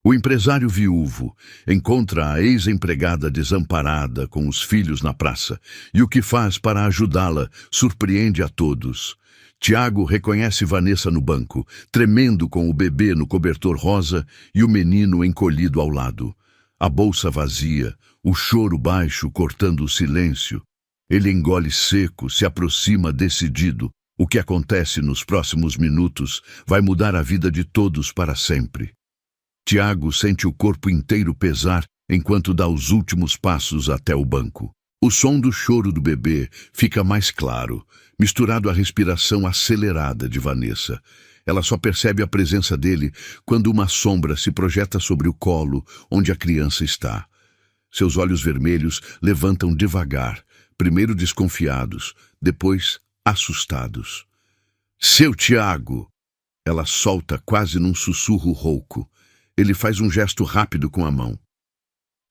O empresário viúvo encontra a ex-empregada desamparada com os filhos na praça e o que faz para ajudá-la surpreende a todos. Tiago reconhece Vanessa no banco, tremendo com o bebê no cobertor rosa e o menino encolhido ao lado. A bolsa vazia, o choro baixo cortando o silêncio. Ele engole seco, se aproxima decidido. O que acontece nos próximos minutos vai mudar a vida de todos para sempre. Tiago sente o corpo inteiro pesar enquanto dá os últimos passos até o banco. O som do choro do bebê fica mais claro, misturado à respiração acelerada de Vanessa. Ela só percebe a presença dele quando uma sombra se projeta sobre o colo onde a criança está. Seus olhos vermelhos levantam devagar, primeiro desconfiados, depois assustados. "Seu Tiago!" Ela solta quase num sussurro rouco. Ele faz um gesto rápido com a mão.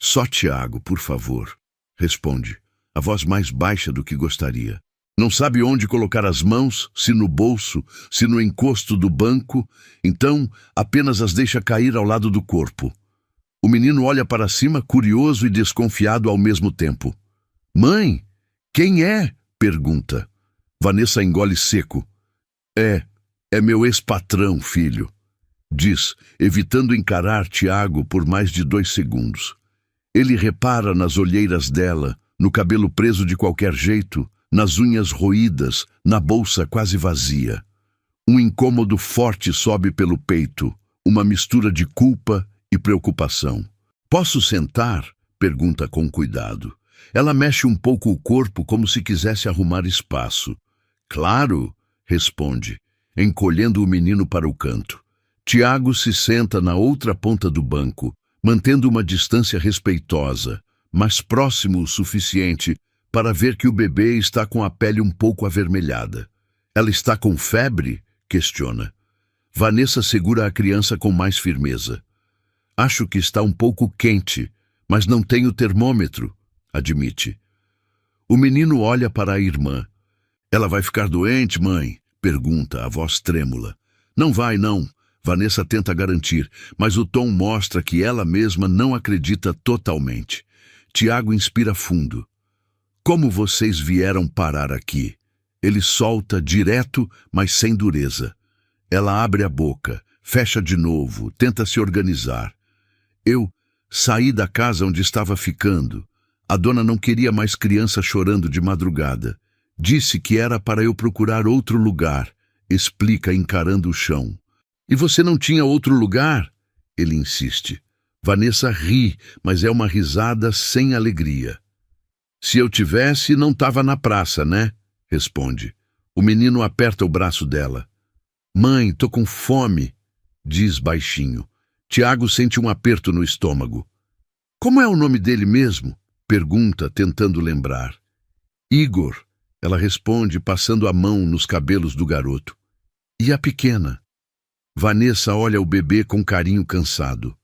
"Só Tiago, por favor", responde, a voz mais baixa do que gostaria. Não sabe onde colocar as mãos, se no bolso, se no encosto do banco, então apenas as deixa cair ao lado do corpo. O menino olha para cima, curioso e desconfiado ao mesmo tempo. "Mãe, quem é?" pergunta. Vanessa engole seco. É meu ex-patrão, filho", diz, evitando encarar Tiago por mais de 2 segundos. Ele repara nas olheiras dela, no cabelo preso de qualquer jeito, nas unhas roídas, na bolsa quase vazia. Um incômodo forte sobe pelo peito, uma mistura de culpa e preocupação. "Posso sentar?" pergunta com cuidado. Ela mexe um pouco o corpo como se quisesse arrumar espaço. "Claro", responde, encolhendo o menino para o canto. Tiago se senta na outra ponta do banco, mantendo uma distância respeitosa, mas próximo o suficiente para ver que o bebê está com a pele um pouco avermelhada. "Ela está com febre?" questiona. Vanessa segura a criança com mais firmeza. "Acho que está um pouco quente, mas não tenho termômetro", admite. O menino olha para a irmã. "Ela vai ficar doente, mãe?" pergunta, a voz trêmula. "Não vai, não", Vanessa tenta garantir, mas o tom mostra que ela mesma não acredita totalmente. Tiago inspira fundo. "Como vocês vieram parar aqui?" Ele solta direto, mas sem dureza. Ela abre a boca, fecha de novo, tenta se organizar. "Eu saí da casa onde estava ficando. A dona não queria mais criança chorando de madrugada. Disse que era para eu procurar outro lugar", explica encarando o chão. "E você não tinha outro lugar?" ele insiste. Vanessa ri, mas é uma risada sem alegria. "Se eu tivesse, não estava na praça, né?" responde. O menino aperta o braço dela. "Mãe, tô com fome", diz baixinho. Tiago sente um aperto no estômago. "Como é o nome dele mesmo?" pergunta, tentando lembrar. "Igor", ela responde, passando a mão nos cabelos do garoto. "E a pequena?" Vanessa olha o bebê com carinho cansado.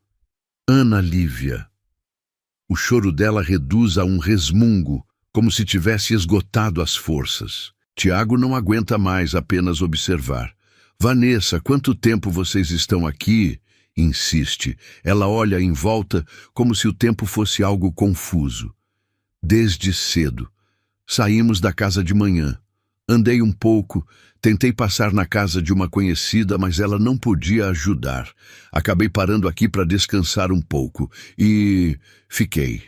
"Ana Lívia." O choro dela reduz a um resmungo, como se tivesse esgotado as forças. Tiago não aguenta mais apenas observar. "Vanessa, quanto tempo vocês estão aqui?" insiste. Ela olha em volta como se o tempo fosse algo confuso. "Desde cedo. Saímos da casa de manhã. Andei um pouco, tentei passar na casa de uma conhecida, mas ela não podia ajudar. Acabei parando aqui para descansar um pouco e fiquei."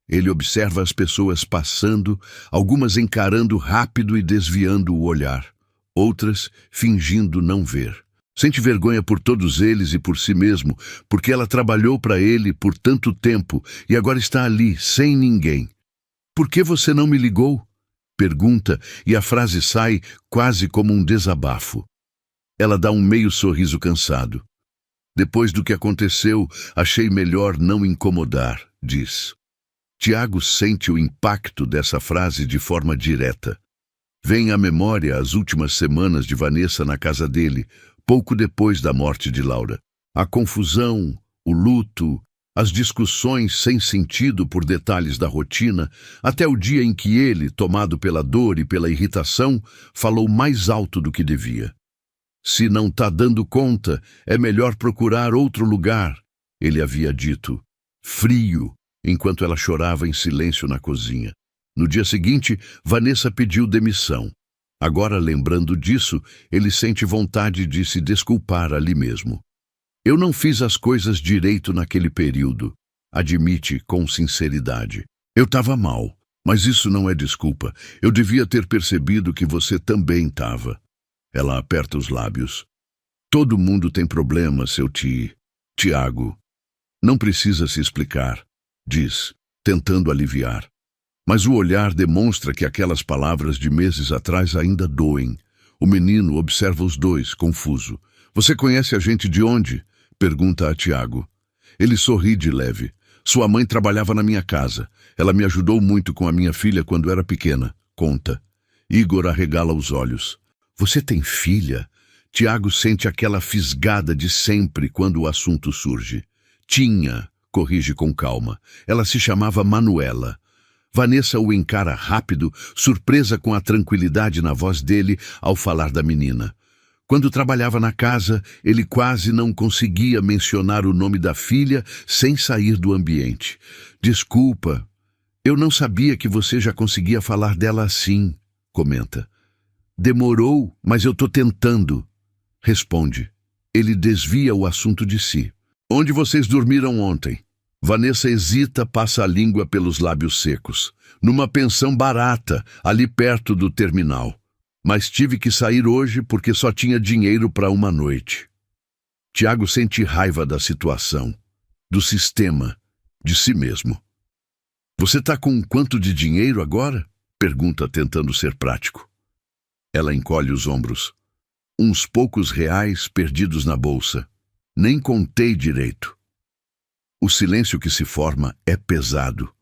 Ele observa as pessoas passando, algumas encarando rápido e desviando o olhar, outras fingindo não ver. Sente vergonha por todos eles e por si mesmo, porque ela trabalhou para ele por tanto tempo e agora está ali, sem ninguém. "Por que você não me ligou?" pergunta, e a frase sai quase como um desabafo. Ela dá um meio sorriso cansado. "Depois do que aconteceu, achei melhor não incomodar", diz. Tiago sente o impacto dessa frase de forma direta. Vem à memória as últimas semanas de Vanessa na casa dele, pouco depois da morte de Laura. A confusão, o luto, as discussões sem sentido por detalhes da rotina, até o dia em que ele, tomado pela dor e pela irritação, falou mais alto do que devia. "Se não tá dando conta, é melhor procurar outro lugar", Ele havia dito. Frio, enquanto ela chorava em silêncio na cozinha. No dia seguinte, Vanessa pediu demissão. Agora, lembrando disso, ele sente vontade de se desculpar ali mesmo. Eu não fiz as coisas direito naquele período, admite com sinceridade. Eu estava mal, mas isso não é desculpa. Eu devia ter percebido que você também estava. Ela aperta os lábios. Todo mundo tem problemas, seu Tiago. Não precisa se explicar, diz, tentando aliviar. Mas o olhar demonstra que aquelas palavras de meses atrás ainda doem. O menino observa os dois, confuso. Você conhece a gente de onde? Pergunta a Tiago. Ele sorri de leve. Sua mãe trabalhava na minha casa. Ela me ajudou muito com a minha filha quando era pequena, conta. Igor arregala os olhos. Você tem filha? Tiago sente aquela fisgada de sempre quando o assunto surge. Tinha, corrige com calma. Ela se chamava Manuela. Vanessa o encara rápido, surpresa com a tranquilidade na voz dele ao falar da menina. Quando trabalhava na casa, ele quase não conseguia mencionar o nome da filha sem sair do ambiente. Desculpa, eu não sabia que você já conseguia falar dela assim, comenta. Demorou, mas eu tô tentando, responde. Ele desvia o assunto de si. Onde vocês dormiram ontem? Vanessa hesita, passa a língua pelos lábios secos. Numa pensão barata, ali perto do terminal. Mas tive que sair hoje porque só tinha dinheiro para uma noite. Tiago sente raiva da situação, do sistema, de si mesmo. Você tá com quanto de dinheiro agora? Pergunta, tentando ser prático. Ela encolhe os ombros. Uns poucos reais perdidos na bolsa. Nem contei direito. O silêncio que se forma é pesado.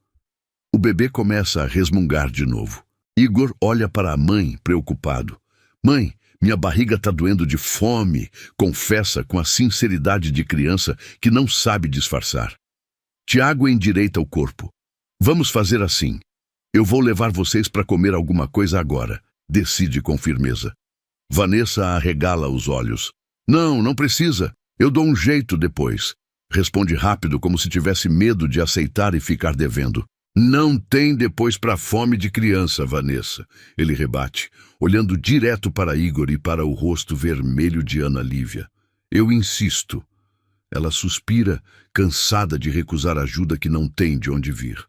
O bebê começa a resmungar de novo. Igor olha para a mãe, preocupado. Mãe, minha barriga tá doendo de fome, confessa com a sinceridade de criança que não sabe disfarçar. Tiago endireita o corpo. Vamos fazer assim. Eu vou levar vocês para comer alguma coisa agora, decide com firmeza. Vanessa arregala os olhos. Não precisa. Eu dou um jeito depois. Responde rápido, como se tivesse medo de aceitar e ficar devendo. Não tem depois para fome de criança, Vanessa. Ele rebate, olhando direto para Igor e para o rosto vermelho de Ana Lívia. Eu insisto. Ela suspira, cansada de recusar ajuda que não tem de onde vir.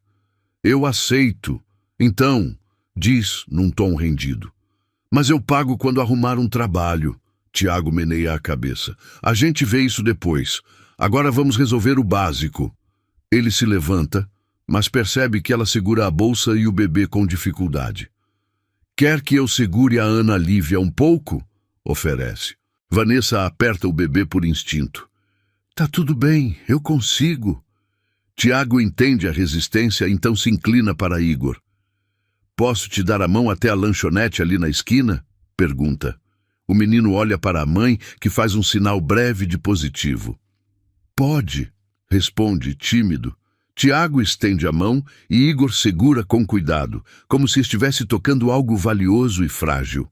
Eu aceito. Então, diz num tom rendido. Mas eu pago quando arrumar um trabalho. Tiago meneia a cabeça. A gente vê isso depois. Agora vamos resolver o básico. Ele se levanta, mas percebe que ela segura a bolsa e o bebê com dificuldade. Quer que eu segure a Ana Lívia um pouco? Oferece. Vanessa aperta o bebê por instinto. Tá tudo bem, eu consigo. Tiago entende a resistência, então se inclina para Igor. Posso te dar a mão até a lanchonete ali na esquina? Pergunta. O menino olha para a mãe, que faz um sinal breve de positivo. Pode, responde, tímido. Tiago estende a mão e Igor segura com cuidado, como se estivesse tocando algo valioso e frágil.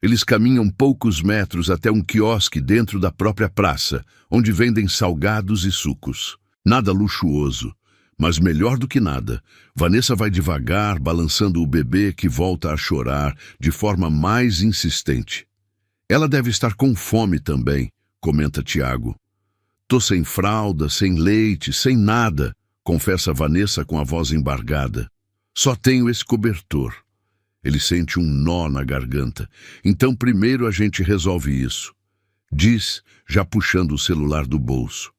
Eles caminham poucos metros até um quiosque dentro da própria praça, onde vendem salgados e sucos. Nada luxuoso, mas melhor do que nada. Vanessa vai devagar, balançando o bebê que volta a chorar de forma mais insistente. Ela deve estar com fome também, comenta Tiago. Tô sem fralda, sem leite, sem nada, confessa Vanessa com a voz embargada. Só tenho esse cobertor. Ele sente um nó na garganta. Então primeiro a gente resolve isso. Diz, já puxando o celular do bolso.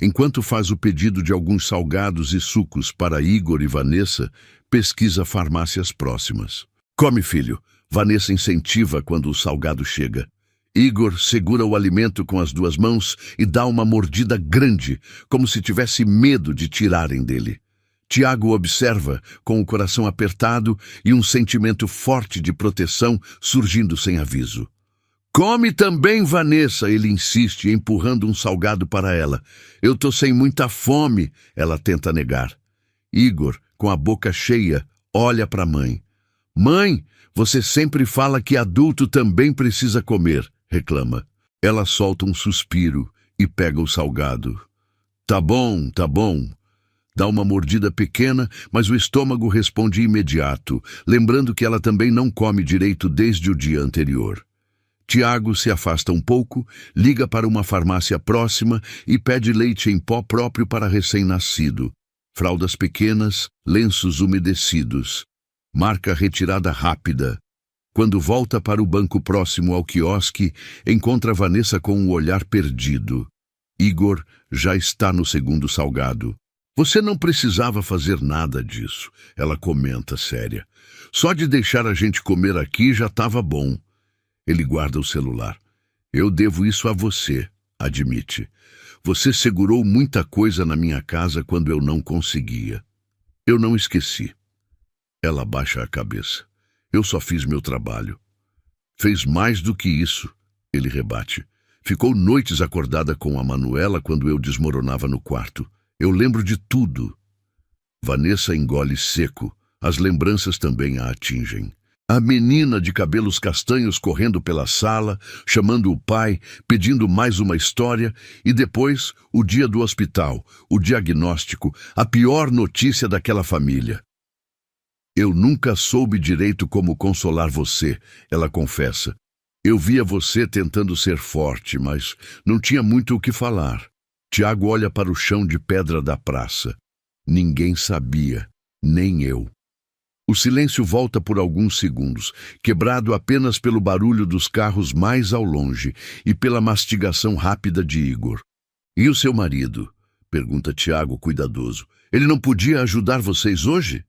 Enquanto faz o pedido de alguns salgados e sucos para Igor e Vanessa, pesquisa farmácias próximas. Come, filho. Vanessa incentiva quando o salgado chega. Igor segura o alimento com as duas mãos e dá uma mordida grande, como se tivesse medo de tirarem dele. Tiago observa, com o coração apertado e um sentimento forte de proteção surgindo sem aviso. Come também, Vanessa, ele insiste, empurrando um salgado para ela. Eu tô sem muita fome, ela tenta negar. Igor, com a boca cheia, olha para a mãe. Mãe, você sempre fala que adulto também precisa comer, reclama. Ela solta um suspiro e pega o salgado. Tá bom, tá bom. Dá uma mordida pequena, mas o estômago responde imediato, lembrando que ela também não come direito desde o dia anterior. Tiago se afasta um pouco, liga para uma farmácia próxima e pede leite em pó próprio para recém-nascido. Fraldas pequenas, lenços umedecidos. Marca retirada rápida. Quando volta para o banco próximo ao quiosque, encontra Vanessa com um olhar perdido. Igor já está no segundo salgado. Você não precisava fazer nada disso, ela comenta séria. Só de deixar a gente comer aqui já estava bom. Ele guarda o celular. Eu devo isso a você, admite. Você segurou muita coisa na minha casa quando eu não conseguia. Eu não esqueci. Ela baixa a cabeça. Eu só fiz meu trabalho. Fez mais do que isso, ele rebate. Ficou noites acordada com a Manuela quando eu desmoronava no quarto. Eu lembro de tudo. Vanessa engole seco. As lembranças também a atingem. A menina de cabelos castanhos correndo pela sala, chamando o pai, pedindo mais uma história, e depois o dia do hospital, o diagnóstico, a pior notícia daquela família. Eu nunca soube direito como consolar você, ela confessa. Eu via você tentando ser forte, mas não tinha muito o que falar. Tiago olha para o chão de pedra da praça. Ninguém sabia, nem eu. O silêncio volta por alguns segundos, quebrado apenas pelo barulho dos carros mais ao longe e pela mastigação rápida de Igor. E o seu marido? Pergunta Tiago, cuidadoso. Ele não podia ajudar vocês hoje?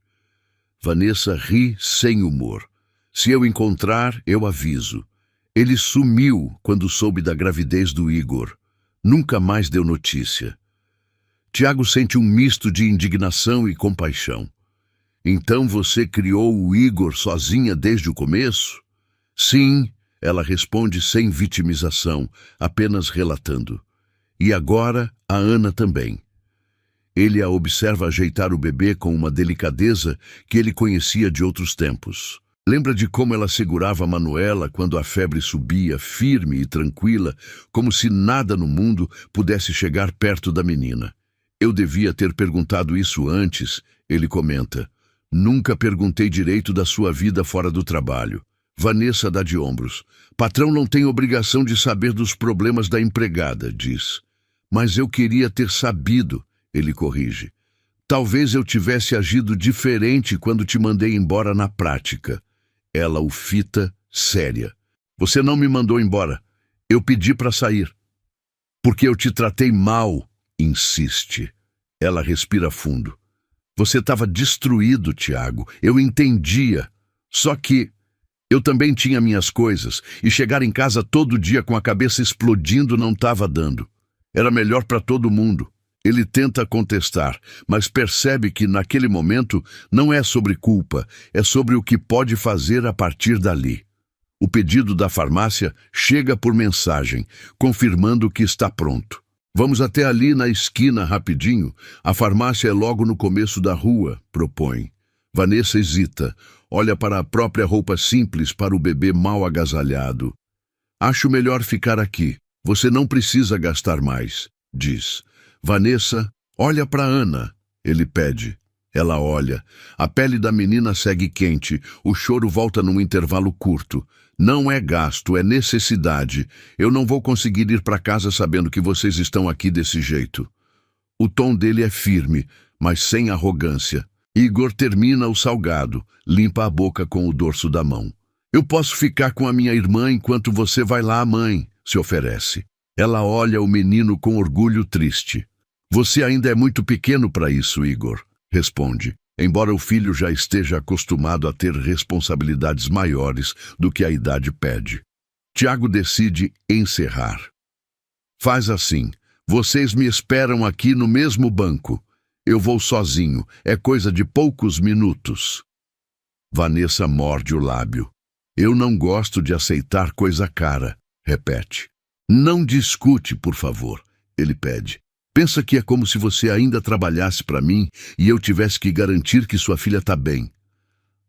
Vanessa ri sem humor. Se eu encontrar, eu aviso. Ele sumiu quando soube da gravidez do Igor. Nunca mais deu notícia. Tiago sente um misto de indignação e compaixão. Então você criou o Igor sozinha desde o começo? Sim, ela responde sem vitimização, apenas relatando. E agora a Ana também. Ele a observa ajeitar o bebê com uma delicadeza que ele conhecia de outros tempos. Lembra de como ela segurava a Manuela quando a febre subia, firme e tranquila, como se nada no mundo pudesse chegar perto da menina. Eu devia ter perguntado isso antes, ele comenta. Nunca perguntei direito da sua vida fora do trabalho. Vanessa dá de ombros. Patrão não tem obrigação de saber dos problemas da empregada, diz. Mas eu queria ter sabido, ele corrige. Talvez eu tivesse agido diferente quando te mandei embora na prática. Ela o fita, séria. Você não me mandou embora. Eu pedi para sair. Porque eu te tratei mal, insiste. Ela respira fundo. Você estava destruído, Tiago. Eu entendia. Só que eu também tinha minhas coisas, e chegar em casa todo dia com a cabeça explodindo não estava dando. Era melhor para todo mundo. Ele tenta contestar, mas percebe que naquele momento não é sobre culpa, é sobre o que pode fazer a partir dali. O pedido da farmácia chega por mensagem, confirmando que está pronto. Vamos até ali na esquina rapidinho. A farmácia é logo no começo da rua, propõe. Vanessa hesita, olha para a própria roupa simples para o bebê mal agasalhado. Acho melhor ficar aqui. Você não precisa gastar mais, diz. Vanessa, olha para Ana, ele pede. Ela olha. A pele da menina segue quente. O choro volta num intervalo curto. Não é gasto, é necessidade. Eu não vou conseguir ir para casa sabendo que vocês estão aqui desse jeito. O tom dele é firme, mas sem arrogância. Igor termina o salgado, limpa a boca com o dorso da mão. Eu posso ficar com a minha irmã enquanto você vai lá, mãe, se oferece. Ela olha o menino com orgulho triste. Você ainda é muito pequeno para isso, Igor, responde, embora o filho já esteja acostumado a ter responsabilidades maiores do que a idade pede. Tiago decide encerrar. Faz assim, vocês me esperam aqui no mesmo banco. Eu vou sozinho, é coisa de poucos minutos. Vanessa morde o lábio. Eu não gosto de aceitar coisa cara, repete. Não discute, por favor, ele pede. Pensa que é como se você ainda trabalhasse para mim e eu tivesse que garantir que sua filha está bem.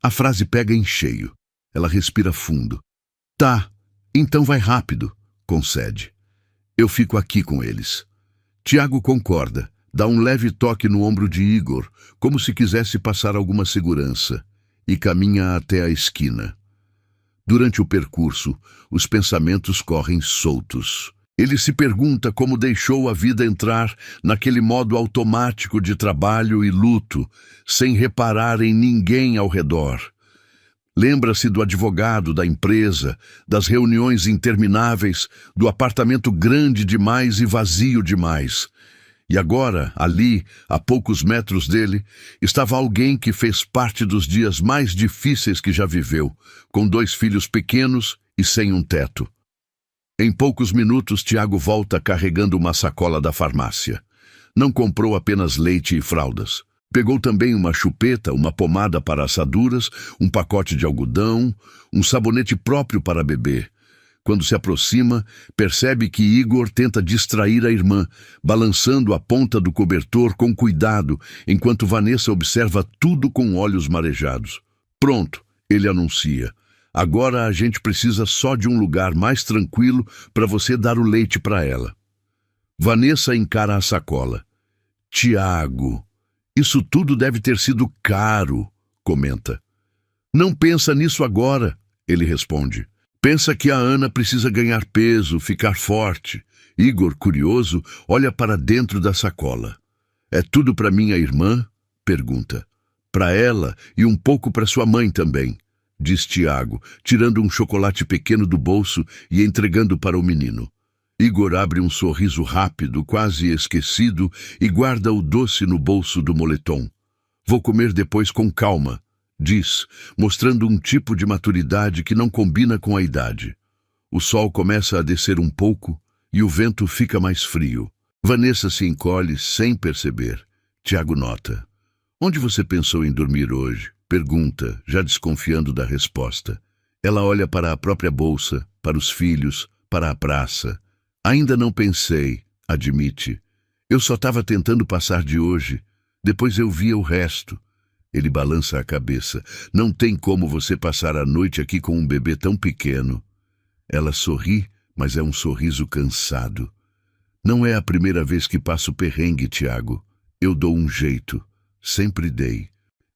A frase pega em cheio. Ela respira fundo. Tá, então vai rápido, concede. Eu fico aqui com eles. Tiago concorda, Dá um leve toque no ombro de Igor, como se quisesse passar alguma segurança, e caminha até a esquina. Durante o percurso, os pensamentos correm soltos. Ele se pergunta como deixou a vida entrar naquele modo automático de trabalho e luto, sem reparar em ninguém ao redor. Lembra-se do advogado, da empresa, das reuniões intermináveis, do apartamento grande demais e vazio demais. E agora, ali, a poucos metros dele, estava alguém que fez parte dos dias mais difíceis que já viveu, com 2 filhos pequenos e sem um teto. Em poucos minutos, Tiago volta carregando uma sacola da farmácia. Não comprou apenas leite e fraldas. Pegou também uma chupeta, uma pomada para assaduras, um pacote de algodão, um sabonete próprio para bebê. Quando se aproxima, percebe que Igor tenta distrair a irmã, balançando a ponta do cobertor com cuidado, enquanto Vanessa observa tudo com olhos marejados. Pronto, ele anuncia. Agora a gente precisa só de um lugar mais tranquilo para você dar o leite para ela. Vanessa encara a sacola. Tiago, isso tudo deve ter sido caro, comenta. Não pensa nisso agora, ele responde. Pensa que a Ana precisa ganhar peso, ficar forte. Igor, curioso, olha para dentro da sacola. É tudo para minha irmã? Pergunta. Para ela e um pouco para sua mãe também, diz Tiago, tirando um chocolate pequeno do bolso e entregando para o menino. Igor abre um sorriso rápido, quase esquecido, e guarda o doce no bolso do moletom. Vou comer depois com calma, diz, mostrando um tipo de maturidade que não combina com a idade. O sol começa a descer um pouco e o vento fica mais frio. Vanessa se encolhe sem perceber. Tiago nota. Onde você pensou em dormir hoje? Pergunta, já desconfiando da resposta. Ela olha para a própria bolsa, para os filhos, para a praça. Ainda não pensei, admite. Eu só estava tentando passar de hoje. Depois eu via o resto. Ele balança a cabeça. Não tem como você passar a noite aqui com um bebê tão pequeno. Ela sorri, mas é um sorriso cansado. Não é a primeira vez que passo perrengue, Tiago. Eu dou um jeito. Sempre dei.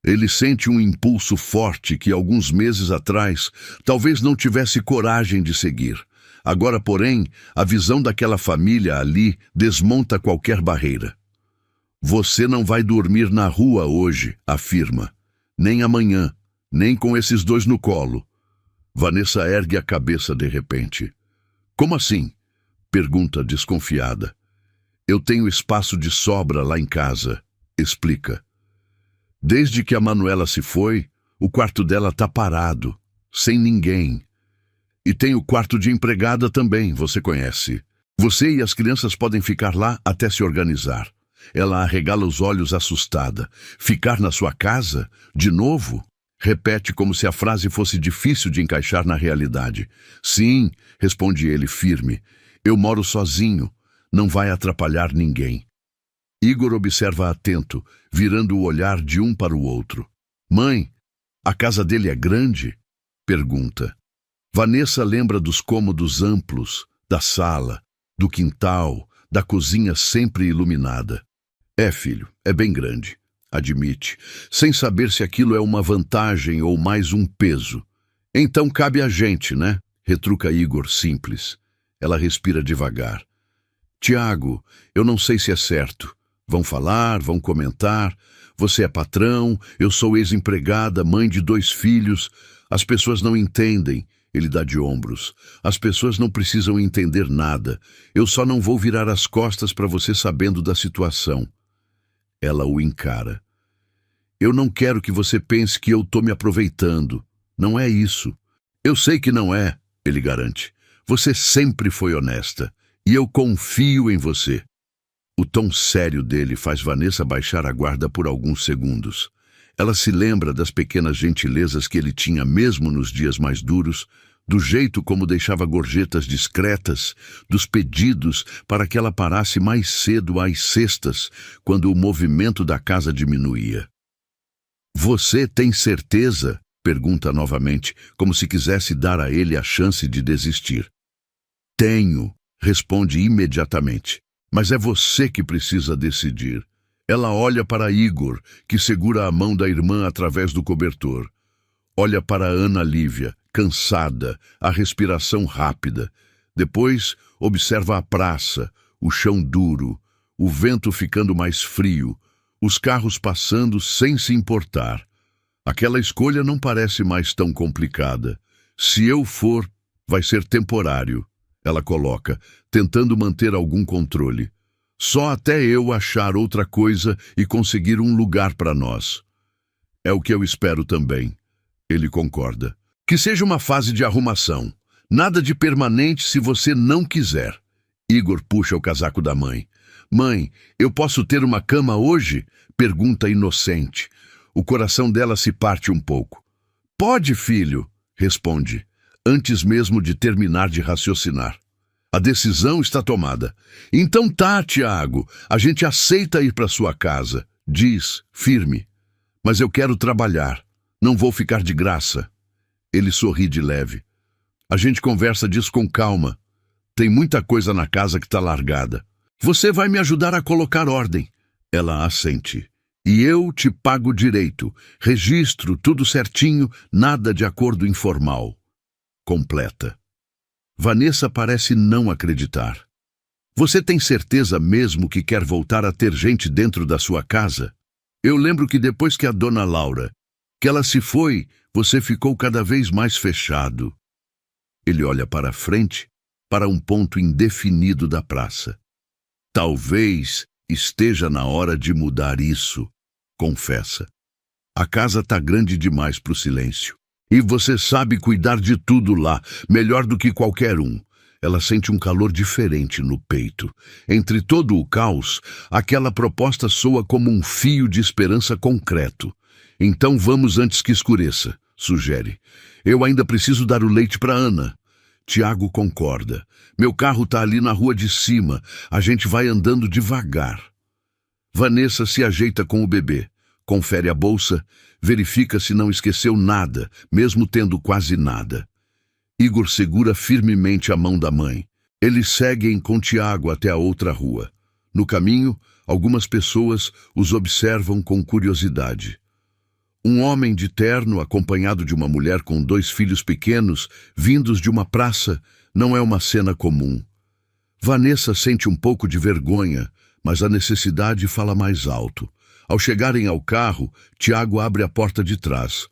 Ele sente um impulso forte que alguns meses atrás talvez não tivesse coragem de seguir. Agora, porém, a visão daquela família ali desmonta qualquer barreira. Você não vai dormir na rua hoje, afirma. Nem amanhã, nem com esses 2 no colo. Vanessa ergue a cabeça de repente. Como assim? Pergunta desconfiada. Eu tenho espaço de sobra lá em casa, explica. Desde que a Manuela se foi, o quarto dela tá parado, sem ninguém. E tem o quarto de empregada também, você conhece. Você e as crianças podem ficar lá até se organizar. Ela arregala os olhos assustada. Ficar na sua casa? De novo? Repete como se a frase fosse difícil de encaixar na realidade. Sim, responde ele firme. Eu moro sozinho. Não vai atrapalhar ninguém. Igor observa atento, virando o olhar de um para o outro. Mãe, a casa dele é grande? Pergunta. Vanessa lembra dos cômodos amplos, da sala, do quintal, da cozinha sempre iluminada. É, filho, é bem grande, admite, sem saber se aquilo é uma vantagem ou mais um peso. Então cabe a gente, né? Retruca Igor, simples. Ela respira devagar. Tiago, eu não sei se é certo. Vão falar, vão comentar. Você é patrão, eu sou ex-empregada, mãe de 2 filhos. As pessoas não entendem. Ele dá de ombros. As pessoas não precisam entender nada. Eu só não vou virar as costas para você sabendo da situação. Ela o encara. Eu não quero que você pense que eu tô me aproveitando. Não é isso. Eu sei que não é, ele garante. Você sempre foi honesta. E eu confio em você. O tom sério dele faz Vanessa baixar a guarda por alguns segundos. Ela se lembra das pequenas gentilezas que ele tinha mesmo nos dias mais duros, do jeito como deixava gorjetas discretas, dos pedidos para que ela parasse mais cedo às sextas, quando o movimento da casa diminuía. Você tem certeza? Pergunta novamente, como se quisesse dar a ele a chance de desistir. Tenho, responde imediatamente. Mas é você que precisa decidir. Ela olha para Igor, que segura a mão da irmã através do cobertor. Olha para Ana Lívia, cansada, a respiração rápida. Depois, observa a praça, o chão duro, o vento ficando mais frio, os carros passando sem se importar. Aquela escolha não parece mais tão complicada. Se eu for, vai ser temporário, ela coloca, tentando manter algum controle. Só até eu achar outra coisa e conseguir um lugar para nós. É o que eu espero também. Ele concorda. Que seja uma fase de arrumação. Nada de permanente se você não quiser. Igor puxa o casaco da mãe. Mãe, eu posso ter uma cama hoje? Pergunta inocente. O coração dela se parte um pouco. Pode, filho, responde, antes mesmo de terminar de raciocinar. A decisão está tomada. Então tá, Tiago, a gente aceita ir para sua casa, diz, firme. Mas eu quero trabalhar, não vou ficar de graça. Ele sorri de leve. A gente conversa disso com calma. Tem muita coisa na casa que está largada. Você vai me ajudar a colocar ordem. Ela assente. E eu te pago direito. Registro, tudo certinho, nada de acordo informal. Completa. Vanessa parece não acreditar. Você tem certeza mesmo que quer voltar a ter gente dentro da sua casa? Eu lembro que depois que a dona Laura, que ela se foi, você ficou cada vez mais fechado. Ele olha para frente, para um ponto indefinido da praça. Talvez esteja na hora de mudar isso, confessa. A casa tá grande demais para o silêncio. E você sabe cuidar de tudo lá, melhor do que qualquer um. Ela sente um calor diferente no peito. Entre todo o caos, aquela proposta soa como um fio de esperança concreto. Então vamos antes que escureça, sugere. Eu ainda preciso dar o leite para Ana. Tiago concorda. Meu carro tá ali na rua de cima. A gente vai andando devagar. Vanessa se ajeita com o bebê. Confere a bolsa, verifica se não esqueceu nada, mesmo tendo quase nada. Igor segura firmemente a mão da mãe. Eles seguem com Tiago até a outra rua. No caminho, algumas pessoas os observam com curiosidade. Um homem de terno, acompanhado de uma mulher com 2 filhos pequenos, vindos de uma praça, não é uma cena comum. Vanessa sente um pouco de vergonha, mas a necessidade fala mais alto. Ao chegarem ao carro, Tiago abre a porta de trás.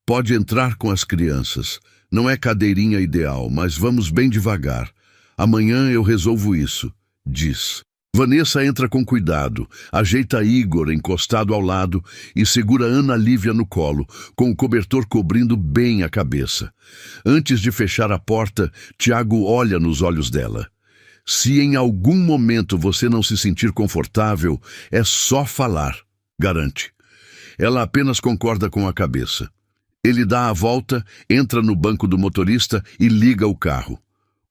Pode entrar com as crianças. Não é cadeirinha ideal, mas vamos bem devagar. Amanhã eu resolvo isso, diz. Vanessa entra com cuidado, ajeita Igor encostado ao lado e segura Ana Lívia no colo, com o cobertor cobrindo bem a cabeça. Antes de fechar a porta, Tiago olha nos olhos dela. Se em algum momento você não se sentir confortável, é só falar. Garante. Ela apenas concorda com a cabeça. Ele dá a volta, entra no banco do motorista e liga o carro.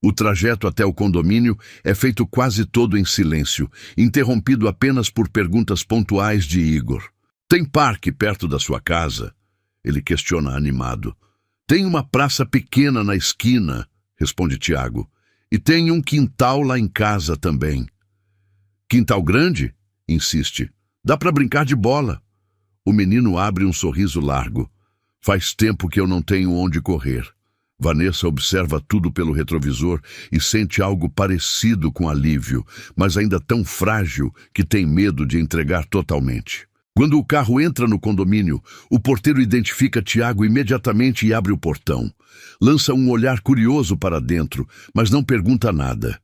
O trajeto até o condomínio é feito quase todo em silêncio, interrompido apenas por perguntas pontuais de Igor. Tem parque perto da sua casa? Ele questiona animado. Tem uma praça pequena na esquina, responde Tiago. E tem um quintal lá em casa também. Quintal grande? Insiste. Dá para brincar de bola. O menino abre um sorriso largo. Faz tempo que eu não tenho onde correr. Vanessa observa tudo pelo retrovisor e sente algo parecido com alívio, mas ainda tão frágil que tem medo de entregar totalmente. Quando o carro entra no condomínio, o porteiro identifica Tiago imediatamente e abre o portão. Lança um olhar curioso para dentro, mas não pergunta nada.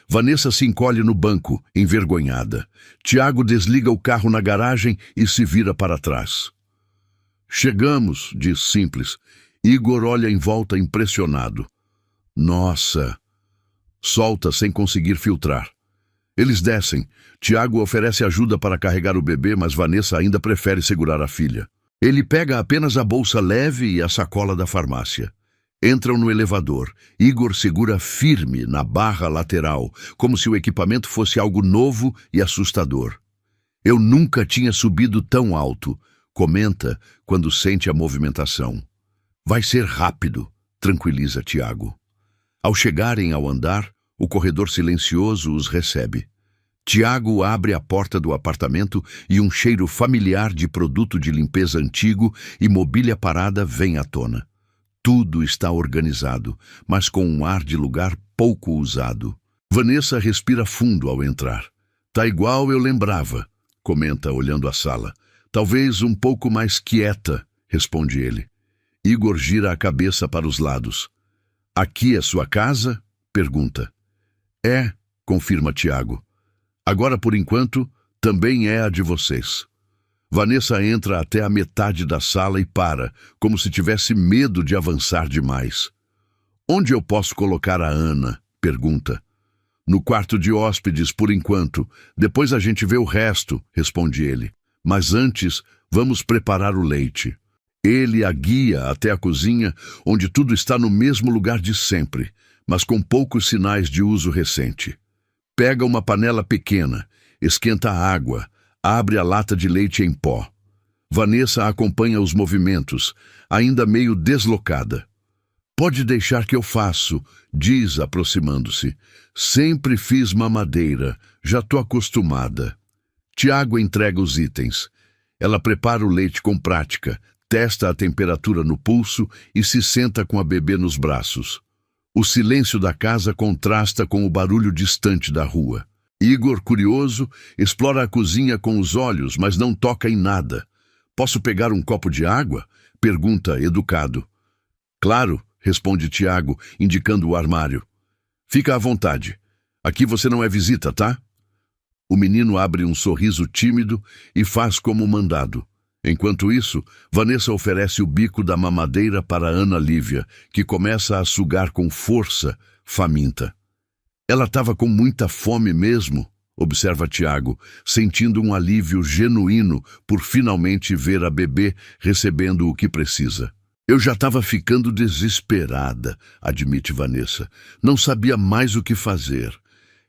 Vanessa se encolhe no banco, envergonhada. Tiago desliga o carro na garagem e se vira para trás. Chegamos, diz simples. Igor olha em volta impressionado. Nossa! Solta sem conseguir filtrar. Eles descem. Tiago oferece ajuda para carregar o bebê, mas Vanessa ainda prefere segurar a filha. Ele pega apenas a bolsa leve e a sacola da farmácia. Entram no elevador. Igor segura firme na barra lateral, como se o equipamento fosse algo novo e assustador. Eu nunca tinha subido tão alto, comenta quando sente a movimentação. Vai ser rápido, tranquiliza Tiago. Ao chegarem ao andar, o corredor silencioso os recebe. Tiago abre a porta do apartamento e um cheiro familiar de produto de limpeza antigo e mobília parada vem à tona. Tudo está organizado, mas com um ar de lugar pouco usado. Vanessa respira fundo ao entrar. Tá igual eu lembrava, comenta olhando a sala. Talvez um pouco mais quieta, responde ele. Igor gira a cabeça para os lados. Aqui é sua casa? Pergunta. É, confirma Tiago. Agora, por enquanto, também é a de vocês. Vanessa entra até a metade da sala e para, como se tivesse medo de avançar demais. Onde eu posso colocar a Ana? Pergunta. No quarto de hóspedes, por enquanto. Depois a gente vê o resto, responde ele. Mas antes, vamos preparar o leite. Ele a guia até a cozinha, onde tudo está no mesmo lugar de sempre, mas com poucos sinais de uso recente. Pega uma panela pequena, esquenta a água, abre a lata de leite em pó. Vanessa acompanha os movimentos, ainda meio deslocada. Pode deixar que eu faço, diz aproximando-se. Sempre fiz mamadeira, já tô acostumada. Tiago entrega os itens. Ela prepara o leite com prática, testa a temperatura no pulso e se senta com a bebê nos braços. O silêncio da casa contrasta com o barulho distante da rua. Igor, curioso, explora a cozinha com os olhos, mas não toca em nada. Posso pegar um copo de água? Pergunta, educado. Claro, responde Tiago, indicando o armário. Fica à vontade. Aqui você não é visita, tá? O menino abre um sorriso tímido e faz como mandado. Enquanto isso, Vanessa oferece o bico da mamadeira para Ana Lívia, que começa a sugar com força, faminta. Ela estava com muita fome mesmo, observa Tiago, sentindo um alívio genuíno por finalmente ver a bebê recebendo o que precisa. Eu já estava ficando desesperada, admite Vanessa. Não sabia mais o que fazer.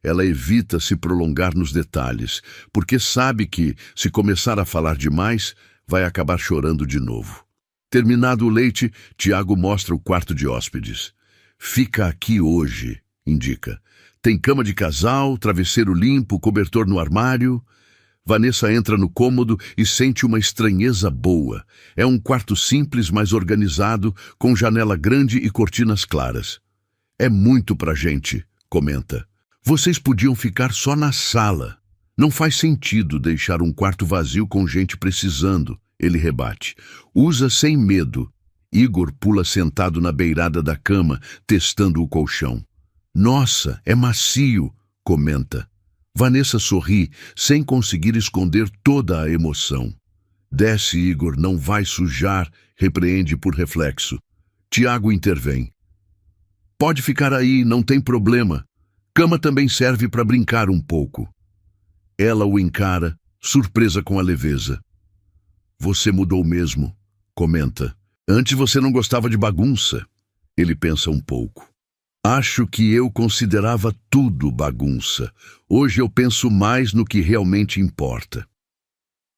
Ela evita se prolongar nos detalhes, porque sabe que, se começar a falar demais, vai acabar chorando de novo. Terminado o leite, Tiago mostra o quarto de hóspedes. Fica aqui hoje, indica. Tem cama de casal, travesseiro limpo, cobertor no armário. Vanessa entra no cômodo e sente uma estranheza boa. É um quarto simples, mas organizado, com janela grande e cortinas claras. É muito pra gente, comenta. Vocês podiam ficar só na sala. Não faz sentido deixar um quarto vazio com gente precisando, ele rebate. Usa sem medo. Igor pula sentado na beirada da cama, testando o colchão. Nossa, é macio, comenta. Vanessa sorri, sem conseguir esconder toda a emoção. Desce, Igor, não vai sujar, repreende por reflexo. Tiago intervém. Pode ficar aí, não tem problema. Cama também serve para brincar um pouco. Ela o encara, surpresa com a leveza. Você mudou mesmo, comenta. Antes você não gostava de bagunça. Ele pensa um pouco. Acho que eu considerava tudo bagunça. Hoje eu penso mais no que realmente importa.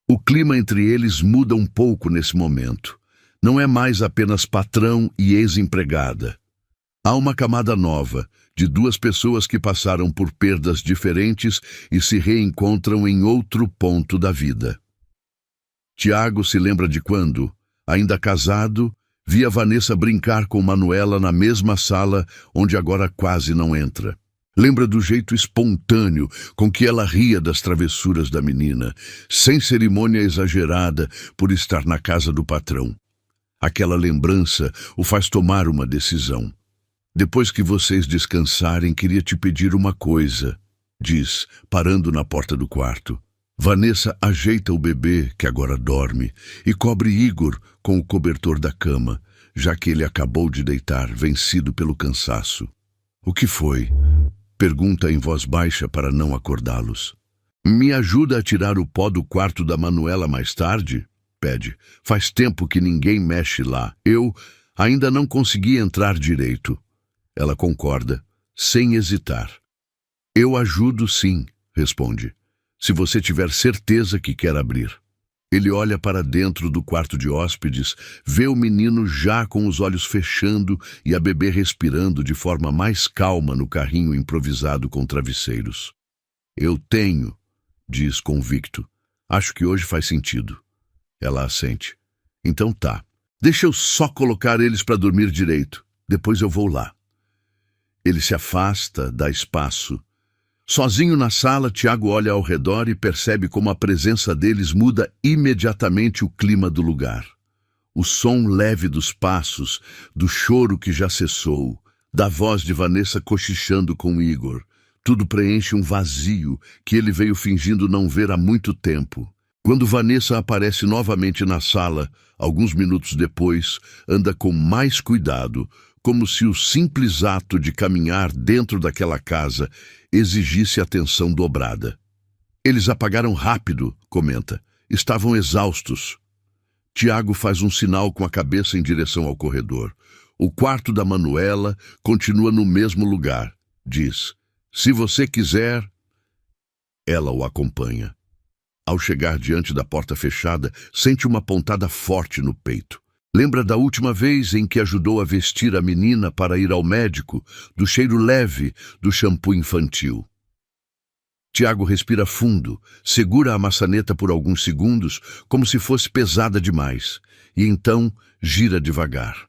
O clima entre eles muda um pouco nesse momento. Não é mais apenas patrão e ex-empregada. Há uma camada nova, de duas pessoas que passaram por perdas diferentes e se reencontram em outro ponto da vida. Tiago se lembra de quando, ainda casado, via Vanessa brincar com Manuela na mesma sala onde agora quase não entra. Lembra do jeito espontâneo com que ela ria das travessuras da menina, sem cerimônia exagerada por estar na casa do patrão. Aquela lembrança o faz tomar uma decisão. Depois que vocês descansarem, queria te pedir uma coisa, diz, parando na porta do quarto. Vanessa ajeita o bebê, que agora dorme, e cobre Igor com o cobertor da cama, já que ele acabou de deitar, vencido pelo cansaço. O que foi? Pergunta em voz baixa para não acordá-los. Me ajuda a tirar o pó do quarto da Manuela mais tarde? Pede. Faz tempo que ninguém mexe lá. Eu ainda não consegui entrar direito. Ela concorda, sem hesitar. Eu ajudo sim, responde. Se você tiver certeza que quer abrir. Ele olha para dentro do quarto de hóspedes, vê o menino já com os olhos fechando e a bebê respirando de forma mais calma no carrinho improvisado com travesseiros. Eu tenho, diz convicto. Acho que hoje faz sentido. Ela assente. Então tá. Deixa eu só colocar eles para dormir direito. Depois eu vou lá. Ele se afasta, dá espaço. Sozinho na sala, Tiago olha ao redor e percebe como a presença deles muda imediatamente o clima do lugar. O som leve dos passos, do choro que já cessou, da voz de Vanessa cochichando com Igor. Tudo preenche um vazio que ele veio fingindo não ver há muito tempo. Quando Vanessa aparece novamente na sala, alguns minutos depois, anda com mais cuidado, como se o simples ato de caminhar dentro daquela casa exigisse atenção dobrada. Eles apagaram rápido, comenta. Estavam exaustos. Tiago faz um sinal com a cabeça em direção ao corredor. O quarto da Manuela continua no mesmo lugar. Diz, se você quiser... Ela o acompanha. Ao chegar diante da porta fechada, sente uma pontada forte no peito. Lembra da última vez em que ajudou a vestir a menina para ir ao médico, do cheiro leve do shampoo infantil. Tiago respira fundo, segura a maçaneta por alguns segundos, como se fosse pesada demais, e então gira devagar.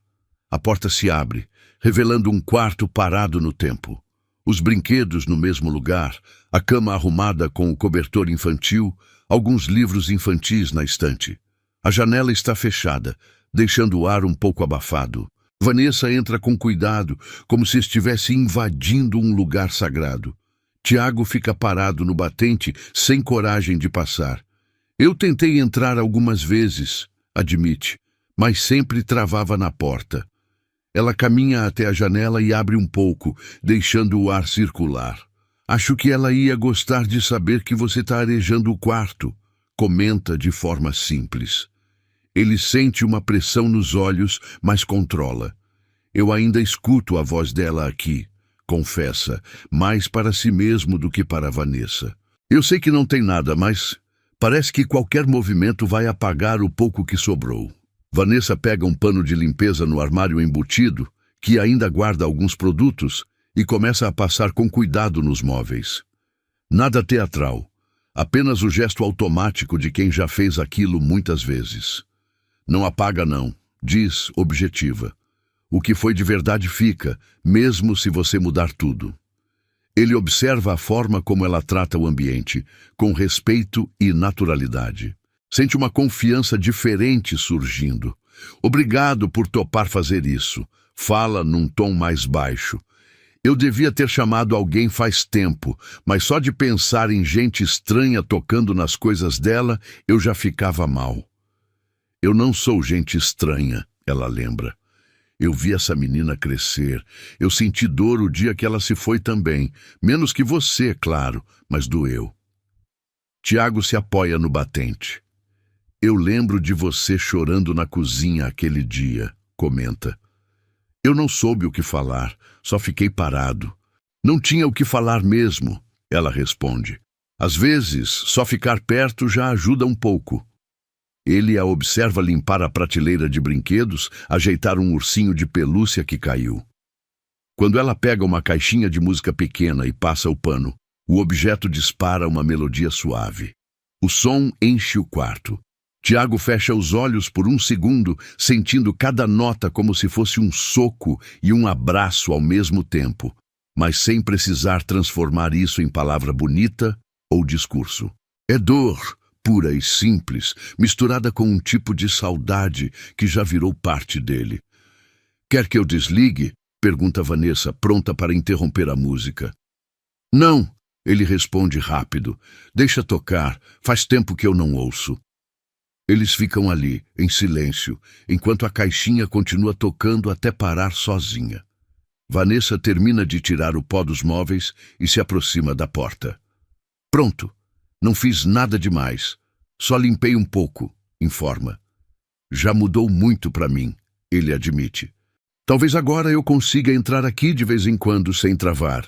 A porta se abre, revelando um quarto parado no tempo. Os brinquedos no mesmo lugar, a cama arrumada com o cobertor infantil, alguns livros infantis na estante. A janela está fechada, deixando o ar um pouco abafado. Vanessa entra com cuidado, como se estivesse invadindo um lugar sagrado. Tiago fica parado no batente, sem coragem de passar. Eu tentei entrar algumas vezes, admite, mas sempre travava na porta. Ela caminha até a janela e abre um pouco, deixando o ar circular. Acho que ela ia gostar de saber que você está arejando o quarto, comenta de forma simples. Ele sente uma pressão nos olhos, mas controla. Eu ainda escuto a voz dela aqui, confessa, mais para si mesmo do que para Vanessa. Eu sei que não tem nada, mas parece que qualquer movimento vai apagar o pouco que sobrou. Vanessa pega um pano de limpeza no armário embutido, que ainda guarda alguns produtos, e começa a passar com cuidado nos móveis. Nada teatral, apenas o gesto automático de quem já fez aquilo muitas vezes. Não apaga não, diz objetiva. O que foi de verdade fica, mesmo se você mudar tudo. Ele observa a forma como ela trata o ambiente, com respeito e naturalidade. Sente uma confiança diferente surgindo. Obrigado por topar fazer isso. Fala num tom mais baixo. Eu devia ter chamado alguém faz tempo, mas só de pensar em gente estranha tocando nas coisas dela, eu já ficava mal. Eu não sou gente estranha, ela lembra. Eu vi essa menina crescer. Eu senti dor o dia que ela se foi também. Menos que você, claro, mas doeu. Tiago se apoia no batente. Eu lembro de você chorando na cozinha aquele dia, comenta. Eu não soube o que falar, só fiquei parado. Não tinha o que falar mesmo, ela responde. Às vezes, só ficar perto já ajuda um pouco. Ele a observa limpar a prateleira de brinquedos, ajeitar um ursinho de pelúcia que caiu. Quando ela pega uma caixinha de música pequena e passa o pano, o objeto dispara uma melodia suave. O som enche o quarto. Tiago fecha os olhos por um segundo, sentindo cada nota como se fosse um soco e um abraço ao mesmo tempo, mas sem precisar transformar isso em palavra bonita ou discurso. É dor, pura e simples, misturada com um tipo de saudade que já virou parte dele. Quer que eu desligue? Pergunta Vanessa, pronta para interromper a música. Não, ele responde rápido. Deixa tocar, faz tempo que eu não ouço. Eles ficam ali, em silêncio, enquanto a caixinha continua tocando até parar sozinha. Vanessa termina de tirar o pó dos móveis e se aproxima da porta. Pronto, não fiz nada demais. Só limpei um pouco, informa. Já mudou muito para mim, ele admite. Talvez agora eu consiga entrar aqui de vez em quando sem travar.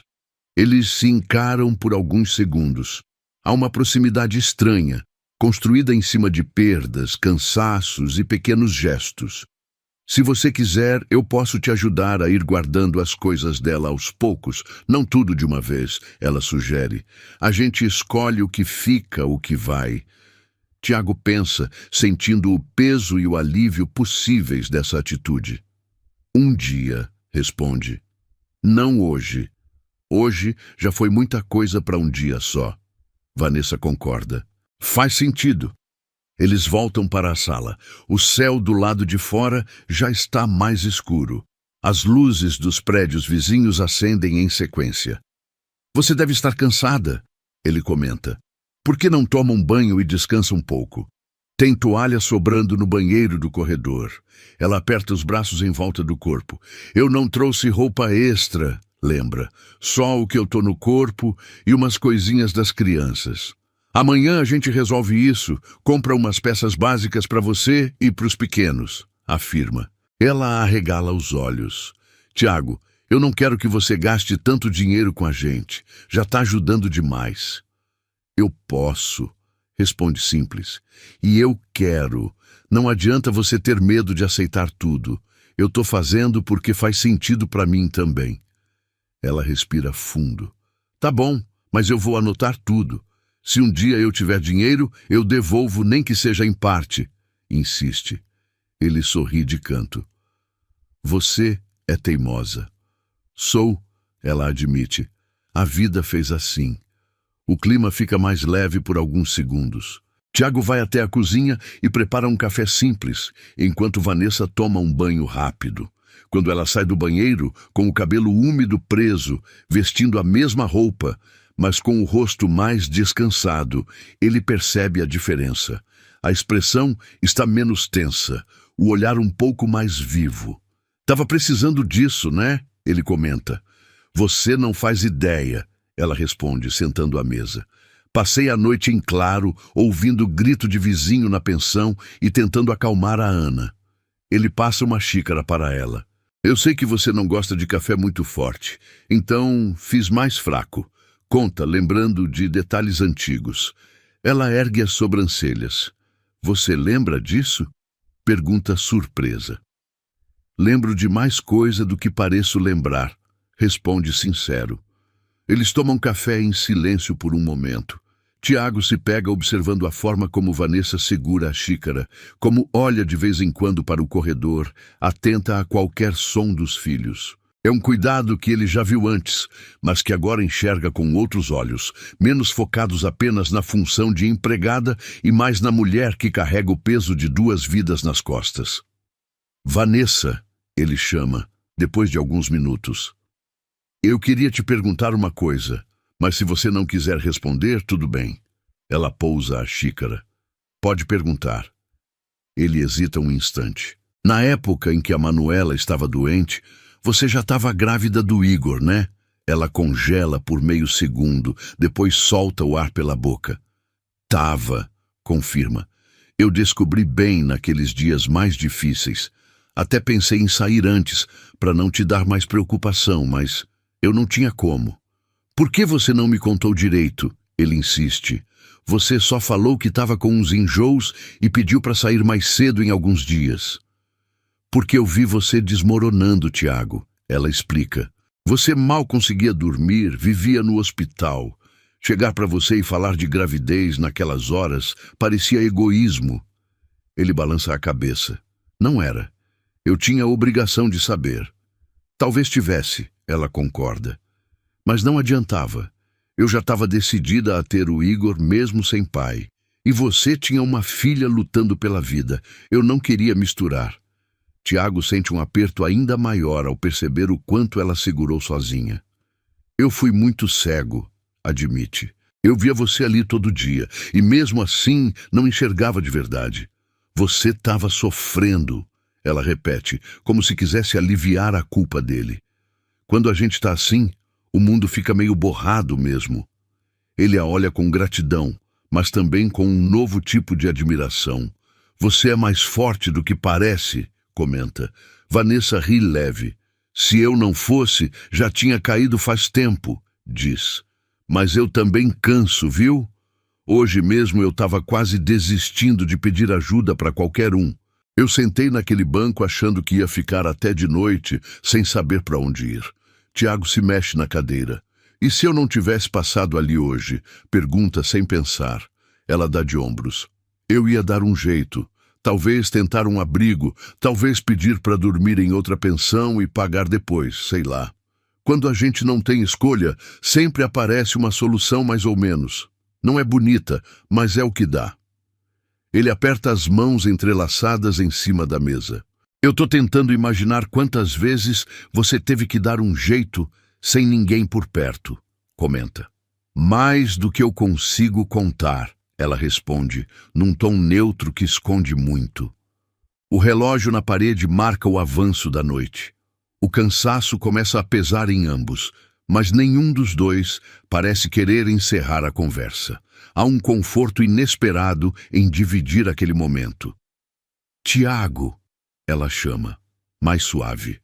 Eles se encaram por alguns segundos. Há uma proximidade estranha, construída em cima de perdas, cansaços e pequenos gestos. Se você quiser, eu posso te ajudar a ir guardando as coisas dela aos poucos, não tudo de uma vez, ela sugere. A gente escolhe o que fica, o que vai. Tiago pensa, sentindo o peso e o alívio possíveis dessa atitude. Um dia, responde. Não hoje. Hoje já foi muita coisa para um dia só. Vanessa concorda. Faz sentido. Eles voltam para a sala. O céu do lado de fora já está mais escuro. As luzes dos prédios vizinhos acendem em sequência. Você deve estar cansada, ele comenta. Por que não toma um banho e descansa um pouco? Tem toalha sobrando no banheiro do corredor. Ela aperta os braços em volta do corpo. Eu não trouxe roupa extra, lembra. Só o que eu tô no corpo e umas coisinhas das crianças. Amanhã a gente resolve isso, compra umas peças básicas para você e para os pequenos, afirma. Ela arregala os olhos. Tiago, eu não quero que você gaste tanto dinheiro com a gente. Já está ajudando demais. Eu posso, responde simples. E eu quero. Não adianta você ter medo de aceitar tudo. Eu tô fazendo porque faz sentido para mim também. Ela respira fundo. Tá bom, mas eu vou anotar tudo. Se um dia eu tiver dinheiro, eu devolvo nem que seja em parte, insiste. Ele sorri de canto. Você é teimosa. Sou, ela admite. A vida fez assim. O clima fica mais leve por alguns segundos. Tiago vai até a cozinha e prepara um café simples, enquanto Vanessa toma um banho rápido. Quando ela sai do banheiro, com o cabelo úmido preso, vestindo a mesma roupa, mas com o rosto mais descansado, ele percebe a diferença. A expressão está menos tensa, o olhar um pouco mais vivo. Tava precisando disso, né? Ele comenta. Você não faz ideia, ela responde, sentando à mesa. Passei a noite em claro, ouvindo grito de vizinho na pensão e tentando acalmar a Ana. Ele passa uma xícara para ela. Eu sei que você não gosta de café muito forte, então fiz mais fraco. Conta, lembrando de detalhes antigos. Ela ergue as sobrancelhas. Você lembra disso? Pergunta surpresa. Lembro de mais coisa do que pareço lembrar, responde sincero. Eles tomam café em silêncio por um momento. Tiago se pega observando a forma como Vanessa segura a xícara, como olha de vez em quando para o corredor, atenta a qualquer som dos filhos. É um cuidado que ele já viu antes, mas que agora enxerga com outros olhos, menos focados apenas na função de empregada e mais na mulher que carrega o peso de 2 vidas nas costas. Vanessa, ele chama, depois de alguns minutos. Eu queria te perguntar uma coisa, mas se você não quiser responder, tudo bem. Ela pousa a xícara. Pode perguntar. Ele hesita um instante. Na época em que a Manuela estava doente, você já estava grávida do Igor, né? Ela congela por meio segundo, depois solta o ar pela boca. Tava, confirma. Eu descobri bem naqueles dias mais difíceis. Até pensei em sair antes, para não te dar mais preocupação, mas eu não tinha como. Por que você não me contou direito? Ele insiste. Você só falou que estava com uns enjoos e pediu para sair mais cedo em alguns dias. Porque eu vi você desmoronando, Tiago, ela explica. Você mal conseguia dormir, vivia no hospital. Chegar para você e falar de gravidez naquelas horas parecia egoísmo. Ele balança a cabeça. Não era. Eu tinha a obrigação de saber. Talvez tivesse, ela concorda. Mas não adiantava. Eu já estava decidida a ter o Igor mesmo sem pai. E você tinha uma filha lutando pela vida. Eu não queria misturar. Tiago sente um aperto ainda maior ao perceber o quanto ela segurou sozinha. Eu fui muito cego, admite. Eu via você ali todo dia, e mesmo assim não enxergava de verdade. Você estava sofrendo, ela repete, como se quisesse aliviar a culpa dele. Quando a gente está assim, o mundo fica meio borrado mesmo. Ele a olha com gratidão, mas também com um novo tipo de admiração. Você é mais forte do que parece, comenta. Vanessa ri leve. Se eu não fosse, já tinha caído faz tempo, diz. Mas eu também canso, viu? Hoje mesmo eu estava quase desistindo de pedir ajuda para qualquer um. Eu sentei naquele banco achando que ia ficar até de noite, sem saber para onde ir. Tiago se mexe na cadeira. E se eu não tivesse passado ali hoje? Pergunta sem pensar. Ela dá de ombros. Eu ia dar um jeito. Talvez tentar um abrigo, talvez pedir para dormir em outra pensão e pagar depois, sei lá. Quando a gente não tem escolha, sempre aparece uma solução mais ou menos. Não é bonita, mas é o que dá. Ele aperta as mãos entrelaçadas em cima da mesa. Eu tô tentando imaginar quantas vezes você teve que dar um jeito sem ninguém por perto, comenta. Mais do que eu consigo contar, ela responde, num tom neutro que esconde muito. O relógio na parede marca o avanço da noite. O cansaço começa a pesar em ambos, mas nenhum dos dois parece querer encerrar a conversa. Há um conforto inesperado em dividir aquele momento. Tiago, ela chama, mais suave.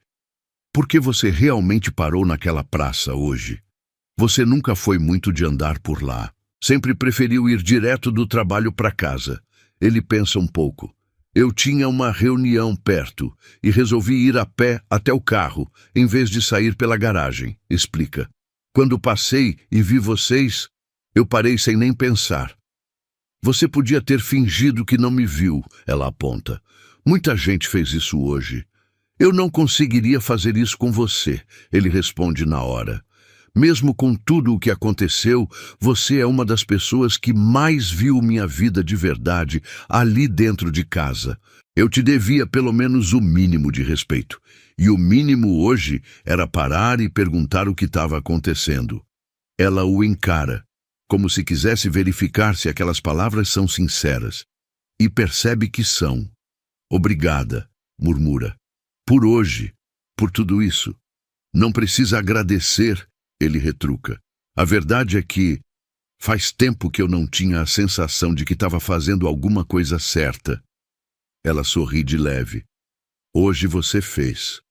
Por que você realmente parou naquela praça hoje? Você nunca foi muito de andar por lá. Sempre preferiu ir direto do trabalho para casa. Ele pensa um pouco. Eu tinha uma reunião perto e resolvi ir a pé até o carro, em vez de sair pela garagem, explica. Quando passei e vi vocês, eu parei sem nem pensar. Você podia ter fingido que não me viu, ela aponta. Muita gente fez isso hoje. Eu não conseguiria fazer isso com você, ele responde na hora. Mesmo com tudo o que aconteceu, você é uma das pessoas que mais viu minha vida de verdade ali dentro de casa. Eu te devia pelo menos o mínimo de respeito. E o mínimo hoje era parar e perguntar o que estava acontecendo. Ela o encara, como se quisesse verificar se aquelas palavras são sinceras. E percebe que são. Obrigada, murmura. Por hoje, por tudo isso. Não precisa agradecer, ele retruca. A verdade é que faz tempo que eu não tinha a sensação de que estava fazendo alguma coisa certa. Ela sorri de leve. Hoje você fez.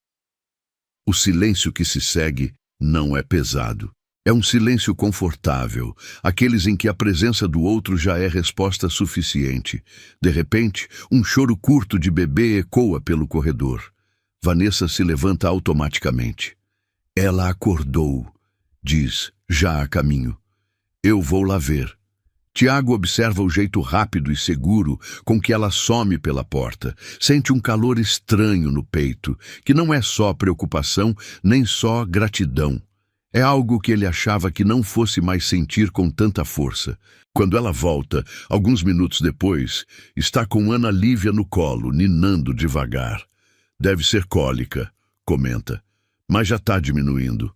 O silêncio que se segue não é pesado. É um silêncio confortável, aqueles em que a presença do outro já é resposta suficiente. De repente, um choro curto de bebê ecoa pelo corredor. Vanessa se levanta automaticamente. Ela acordou, diz, já a caminho. Eu vou lá ver. Tiago observa o jeito rápido e seguro com que ela some pela porta. Sente um calor estranho no peito, que não é só preocupação, nem só gratidão. É algo que ele achava que não fosse mais sentir com tanta força. Quando ela volta, alguns minutos depois, está com Ana Lívia no colo, ninando devagar. Deve ser cólica, comenta, mas já está diminuindo.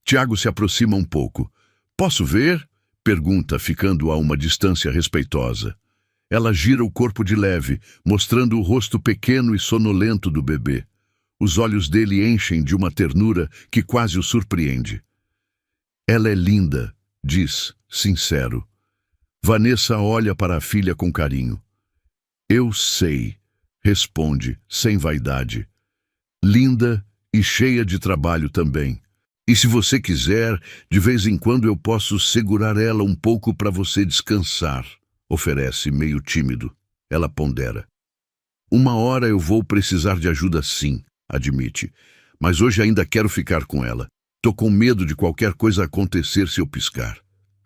Tiago se aproxima um pouco. Posso ver? Pergunta, ficando a uma distância respeitosa. Ela gira o corpo de leve, mostrando o rosto pequeno e sonolento do bebê. Os olhos dele enchem de uma ternura que quase o surpreende. Ela é linda, diz, sincero. Vanessa olha para a filha com carinho. Eu sei, responde, sem vaidade. Linda e cheia de trabalho também. E se você quiser, de vez em quando eu posso segurar ela um pouco para você descansar, oferece, meio tímido. Ela pondera. Uma hora eu vou precisar de ajuda sim, admite. Mas hoje ainda quero ficar com ela. Tô com medo de qualquer coisa acontecer se eu piscar.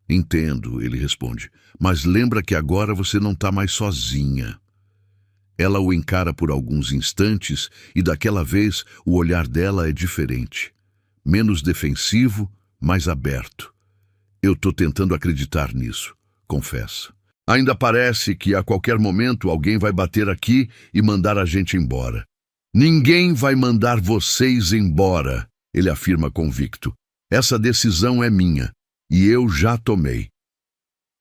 Entendo, ele responde. Mas lembra que agora você não tá mais sozinha. Ela o encara por alguns instantes e daquela vez o olhar dela é diferente. Menos defensivo, mais aberto. Eu tô tentando acreditar nisso, confessa. Ainda parece que a qualquer momento alguém vai bater aqui e mandar a gente embora. Ninguém vai mandar vocês embora, ele afirma convicto. Essa decisão é minha, e eu já tomei.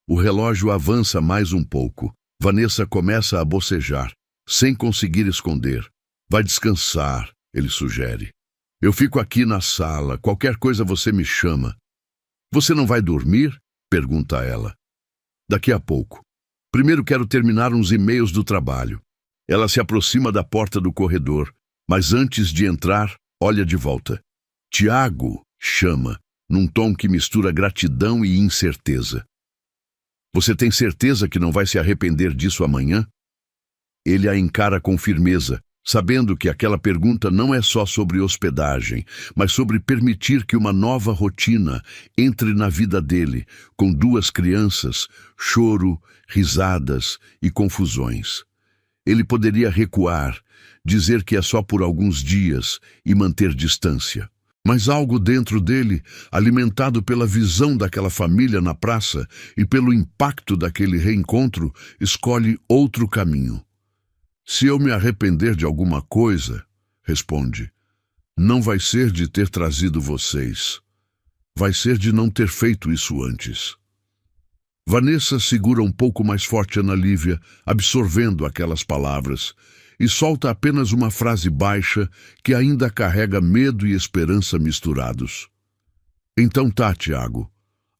O relógio avança mais um pouco. Vanessa começa a bocejar, sem conseguir esconder. Vai descansar, ele sugere. Eu fico aqui na sala, qualquer coisa você me chama. Você não vai dormir? Pergunta ela. Daqui a pouco. Primeiro quero terminar uns e-mails do trabalho. Ela se aproxima da porta do corredor, mas antes de entrar, olha de volta. Tiago, chama, num tom que mistura gratidão e incerteza. Você tem certeza que não vai se arrepender disso amanhã? Ele a encara com firmeza, sabendo que aquela pergunta não é só sobre hospedagem, mas sobre permitir que uma nova rotina entre na vida dele, com 2 crianças, choro, risadas e confusões. Ele poderia recuar, dizer que é só por alguns dias e manter distância. Mas algo dentro dele, alimentado pela visão daquela família na praça e pelo impacto daquele reencontro, escolhe outro caminho. Se eu me arrepender de alguma coisa, responde, não vai ser de ter trazido vocês. Vai ser de não ter feito isso antes. Vanessa segura um pouco mais forte Ana Lívia, absorvendo aquelas palavras, e solta apenas uma frase baixa que ainda carrega medo e esperança misturados. Então tá, Tiago.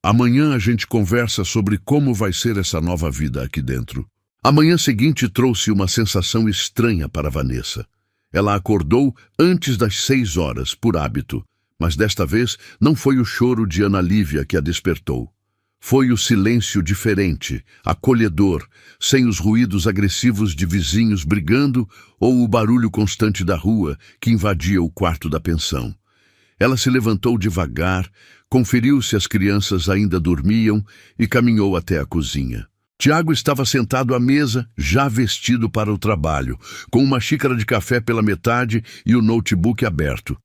Amanhã a gente conversa sobre como vai ser essa nova vida aqui dentro. A manhã seguinte trouxe uma sensação estranha para Vanessa. Ela acordou antes das 6 horas, por hábito, mas desta vez não foi o choro de Ana Lívia que a despertou. Foi o silêncio diferente, acolhedor, sem os ruídos agressivos de vizinhos brigando ou o barulho constante da rua que invadia o quarto da pensão. Ela se levantou devagar, conferiu se as crianças ainda dormiam e caminhou até a cozinha. Tiago estava sentado à mesa, já vestido para o trabalho, com uma xícara de café pela metade e o notebook aberto.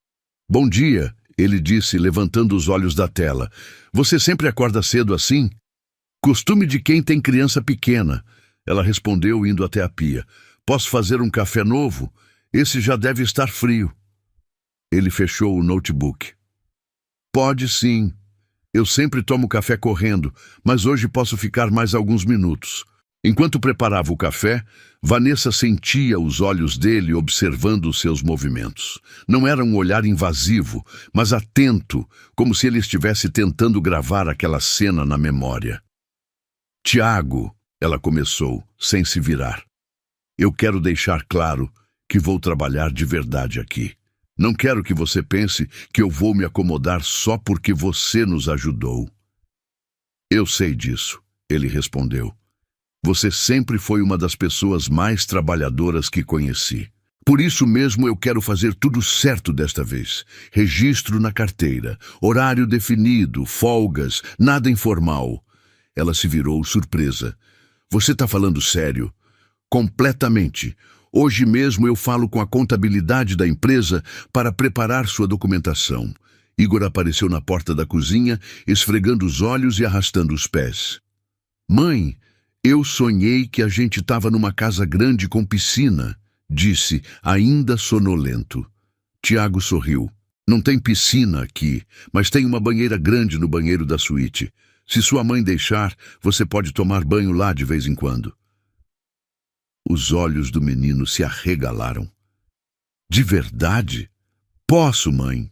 Bom dia, ele disse, levantando os olhos da tela. Você sempre acorda cedo assim? Costume de quem tem criança pequena. Ela respondeu, indo até a pia. Posso fazer um café novo? Esse já deve estar frio. Ele fechou o notebook. Pode sim. Eu sempre tomo café correndo, mas hoje posso ficar mais alguns minutos. Enquanto preparava o café, Vanessa sentia os olhos dele observando os seus movimentos. Não era um olhar invasivo, mas atento, como se ele estivesse tentando gravar aquela cena na memória. Tiago, ela começou, sem se virar. Eu quero deixar claro que vou trabalhar de verdade aqui. Não quero que você pense que eu vou me acomodar só porque você nos ajudou. Eu sei disso, ele respondeu. Você sempre foi uma das pessoas mais trabalhadoras que conheci. Por isso mesmo eu quero fazer tudo certo desta vez. Registro na carteira, horário definido, folgas, nada informal. Ela se virou surpresa. Você está falando sério? Completamente. Hoje mesmo eu falo com a contabilidade da empresa para preparar sua documentação. Igor apareceu na porta da cozinha, esfregando os olhos e arrastando os pés. Mãe, eu sonhei que a gente estava numa casa grande com piscina, disse, ainda sonolento. Tiago sorriu. Não tem piscina aqui, mas tem uma banheira grande no banheiro da suíte. Se sua mãe deixar, você pode tomar banho lá de vez em quando. Os olhos do menino se arregalaram. De verdade? Posso, mãe?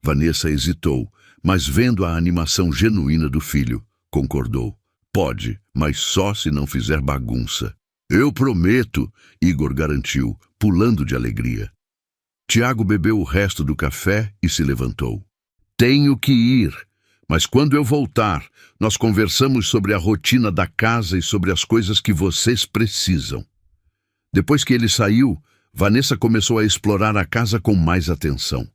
Vanessa hesitou, mas vendo a animação genuína do filho, concordou. Pode, mas só se não fizer bagunça. Eu prometo, Igor garantiu, pulando de alegria. Tiago bebeu o resto do café e se levantou. Tenho que ir, mas quando eu voltar, nós conversamos sobre a rotina da casa e sobre as coisas que vocês precisam. Depois que ele saiu, Vanessa começou a explorar a casa com mais atenção.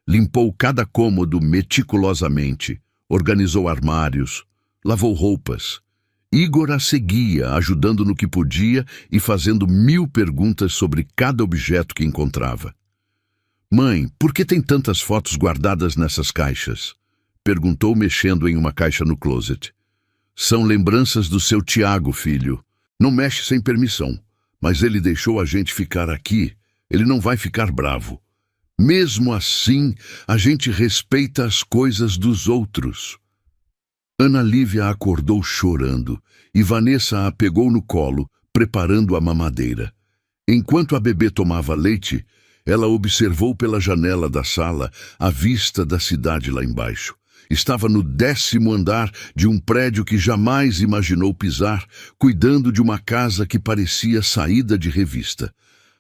Limpou cada cômodo meticulosamente, organizou armários, lavou roupas. Igor a seguia, ajudando no que podia e fazendo 1000 perguntas sobre cada objeto que encontrava. Mãe, por que tem tantas fotos guardadas nessas caixas? Perguntou, mexendo em uma caixa no closet. São lembranças do seu Tiago, filho. Não mexe sem permissão, mas ele deixou a gente ficar aqui. Ele não vai ficar bravo. Mesmo assim, a gente respeita as coisas dos outros. Ana Lívia acordou chorando e Vanessa a pegou no colo, preparando a mamadeira. Enquanto a bebê tomava leite, ela observou pela janela da sala a vista da cidade lá embaixo. Estava no 10º andar de um prédio que jamais imaginou pisar, cuidando de uma casa que parecia saída de revista.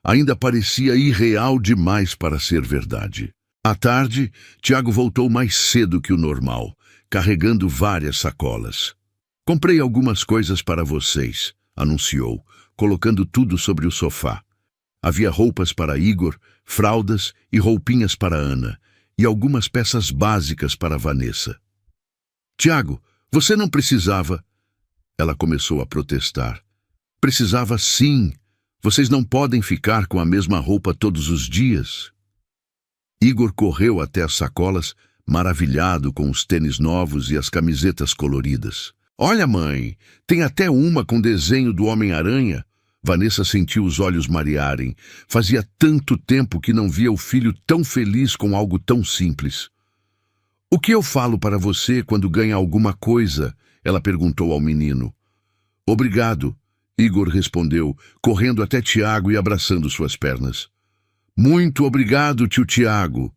Ainda parecia irreal demais para ser verdade. À tarde, Tiago voltou mais cedo que o normal, carregando várias sacolas. Comprei algumas coisas para vocês, anunciou, colocando tudo sobre o sofá. Havia roupas para Igor, fraldas e roupinhas para Ana, e algumas peças básicas para Vanessa. Tiago, você não precisava... Ela começou a protestar. Precisava sim. Vocês não podem ficar com a mesma roupa todos os dias. Igor correu até as sacolas, maravilhado com os tênis novos e as camisetas coloridas. Olha, mãe, tem até uma com desenho do Homem-Aranha. Vanessa sentiu os olhos marearem. Fazia tanto tempo que não via o filho tão feliz com algo tão simples. O que eu falo para você quando ganha alguma coisa? Ela perguntou ao menino. Obrigado, Igor respondeu, correndo até Tiago e abraçando suas pernas. Muito obrigado, tio Tiago.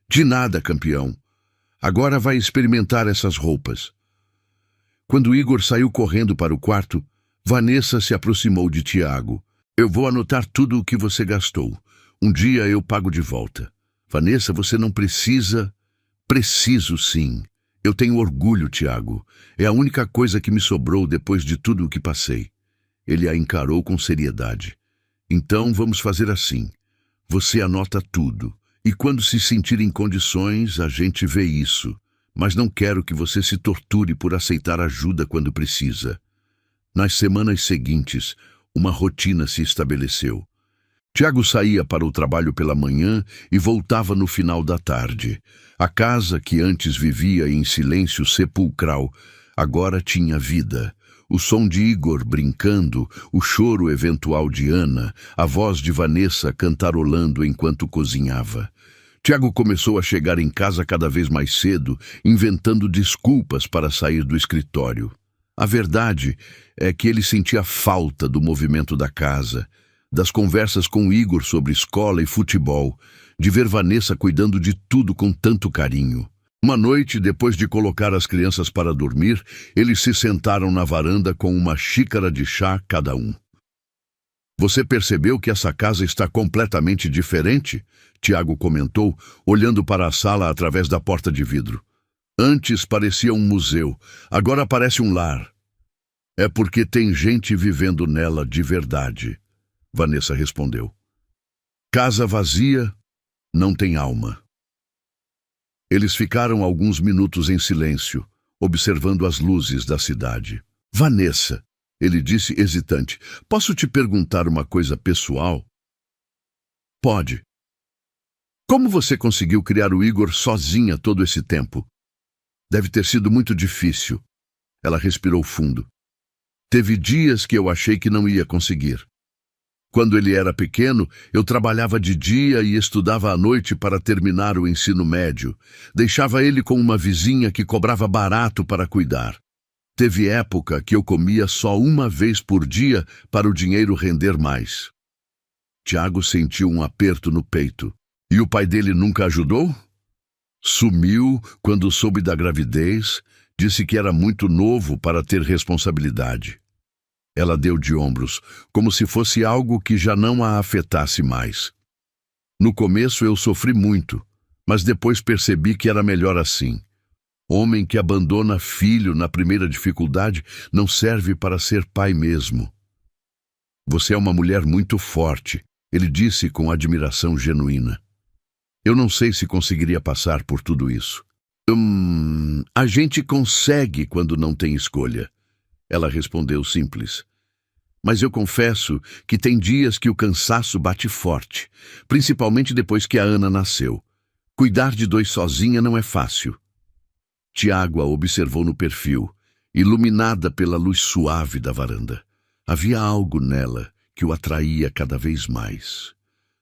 De nada, campeão. Agora vai experimentar essas roupas. Quando Igor saiu correndo para o quarto, Vanessa se aproximou de Tiago. Eu vou anotar tudo o que você gastou. Um dia eu pago de volta. Vanessa, você não precisa... Preciso sim. Eu tenho orgulho, Tiago. É a única coisa que me sobrou depois de tudo o que passei. Ele a encarou com seriedade. Então vamos fazer assim. Você anota tudo. E quando se sentir em condições, a gente vê isso. Mas não quero que você se torture por aceitar ajuda quando precisa. Nas semanas seguintes, uma rotina se estabeleceu. Tiago saía para o trabalho pela manhã e voltava no final da tarde. A casa, que antes vivia em silêncio sepulcral, agora tinha vida. O som de Igor brincando, o choro eventual de Ana, a voz de Vanessa cantarolando enquanto cozinhava. Tiago começou a chegar em casa cada vez mais cedo, inventando desculpas para sair do escritório. A verdade é que ele sentia falta do movimento da casa, das conversas com Igor sobre escola e futebol, de ver Vanessa cuidando de tudo com tanto carinho. Uma noite, depois de colocar as crianças para dormir, eles se sentaram na varanda com uma xícara de chá cada um. Você percebeu que essa casa está completamente diferente? Tiago comentou, olhando para a sala através da porta de vidro. Antes parecia um museu, agora parece um lar. É porque tem gente vivendo nela de verdade, Vanessa respondeu. Casa vazia não tem alma. Eles ficaram alguns minutos em silêncio, observando as luzes da cidade. Vanessa, ele disse hesitante, posso te perguntar uma coisa pessoal? Pode. Como você conseguiu criar o Igor sozinha todo esse tempo? Deve ter sido muito difícil. Ela respirou fundo. Teve dias que eu achei que não ia conseguir. Quando ele era pequeno, eu trabalhava de dia e estudava à noite para terminar o ensino médio. Deixava ele com uma vizinha que cobrava barato para cuidar. Teve época que eu comia só uma vez por dia para o dinheiro render mais. Tiago sentiu um aperto no peito. E o pai dele nunca ajudou? Sumiu quando soube da gravidez, disse que era muito novo para ter responsabilidade. Ela deu de ombros, como se fosse algo que já não a afetasse mais. No começo eu sofri muito, mas depois percebi que era melhor assim. Homem que abandona filho na primeira dificuldade não serve para ser pai mesmo. Você é uma mulher muito forte, ele disse com admiração genuína. Eu não sei se conseguiria passar por tudo isso. A gente consegue quando não tem escolha. Ela respondeu simples. Mas eu confesso que tem dias que o cansaço bate forte, principalmente depois que a Ana nasceu. Cuidar de dois sozinha não é fácil. Tiago a observou no perfil, iluminada pela luz suave da varanda. Havia algo nela que o atraía cada vez mais.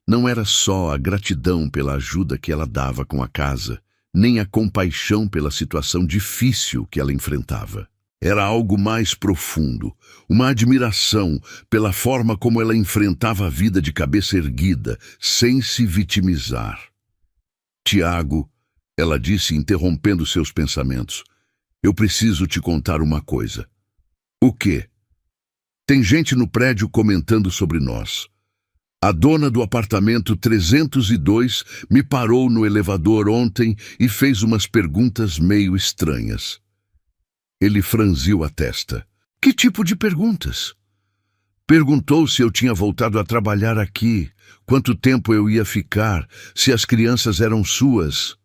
Não era só a gratidão pela ajuda que ela dava com a casa, nem a compaixão pela situação difícil que ela enfrentava. Era algo mais profundo, uma admiração pela forma como ela enfrentava a vida de cabeça erguida, sem se vitimizar. Tiago, ela disse interrompendo seus pensamentos, eu preciso te contar uma coisa. O quê? Tem gente no prédio comentando sobre nós. A dona do apartamento 302 me parou no elevador ontem e fez umas perguntas meio estranhas. Ele franziu a testa. Que tipo de perguntas? Perguntou se eu tinha voltado a trabalhar aqui, quanto tempo eu ia ficar, se as crianças eram suas.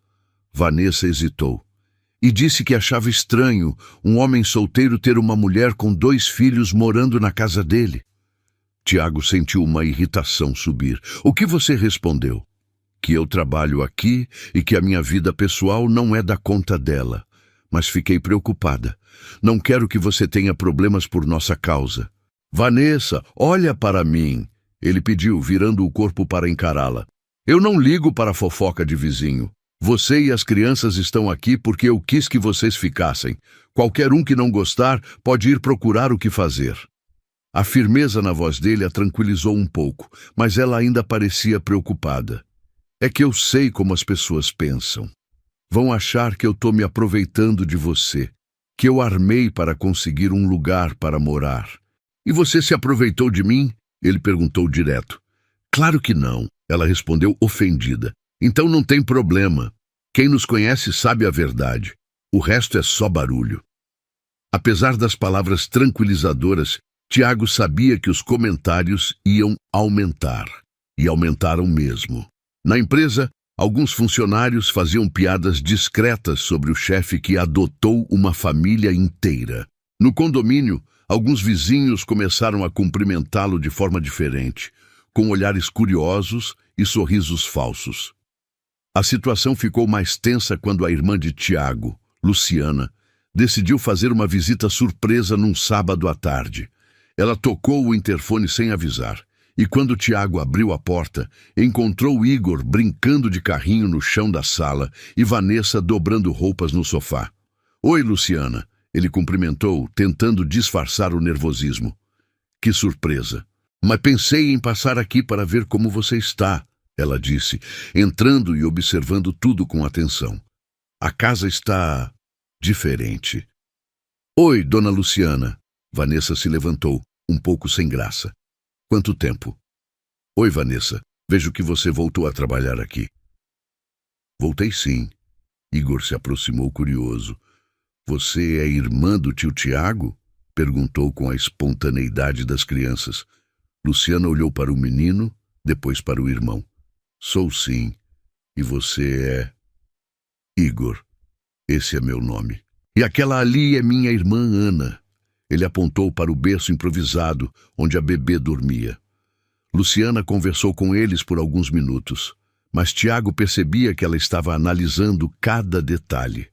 Vanessa hesitou e disse que achava estranho um homem solteiro ter uma mulher com 2 filhos morando na casa dele. Tiago sentiu uma irritação subir. O que você respondeu? Que eu trabalho aqui e que a minha vida pessoal não é da conta dela. Mas fiquei preocupada. Não quero que você tenha problemas por nossa causa. Vanessa, olha para mim, ele pediu, virando o corpo para encará-la. Eu não ligo para a fofoca de vizinho. Você e as crianças estão aqui porque eu quis que vocês ficassem. Qualquer um que não gostar pode ir procurar o que fazer. A firmeza na voz dele a tranquilizou um pouco, mas ela ainda parecia preocupada. É que eu sei como as pessoas pensam. Vão achar que eu estou me aproveitando de você, que eu armei para conseguir um lugar para morar. E você se aproveitou de mim? Ele perguntou direto. Claro que não, ela respondeu ofendida. Então não tem problema. Quem nos conhece sabe a verdade. O resto é só barulho. Apesar das palavras tranquilizadoras, Tiago sabia que os comentários iam aumentar. E aumentaram mesmo. Na empresa, alguns funcionários faziam piadas discretas sobre o chefe que adotou uma família inteira. No condomínio, alguns vizinhos começaram a cumprimentá-lo de forma diferente, com olhares curiosos e sorrisos falsos. A situação ficou mais tensa quando a irmã de Tiago, Luciana, decidiu fazer uma visita surpresa num sábado à tarde. Ela tocou o interfone sem avisar. E quando Tiago abriu a porta, encontrou Igor brincando de carrinho no chão da sala e Vanessa dobrando roupas no sofá. Oi, Luciana, ele cumprimentou, tentando disfarçar o nervosismo. Que surpresa! Mas pensei em passar aqui para ver como você está, ela disse, entrando e observando tudo com atenção. A casa está diferente. Oi, dona Luciana. Vanessa se levantou, um pouco sem graça. Quanto tempo? Oi, Vanessa. Vejo que você voltou a trabalhar aqui. Voltei sim. Igor se aproximou curioso. Você é irmã do tio Tiago? Perguntou com a espontaneidade das crianças. Luciana olhou para o menino, depois para o irmão. Sou sim. E você é... Igor. Esse é meu nome. E aquela ali é minha irmã Ana. Ele apontou para o berço improvisado, onde a bebê dormia. Luciana conversou com eles por alguns minutos, mas Tiago percebia que ela estava analisando cada detalhe.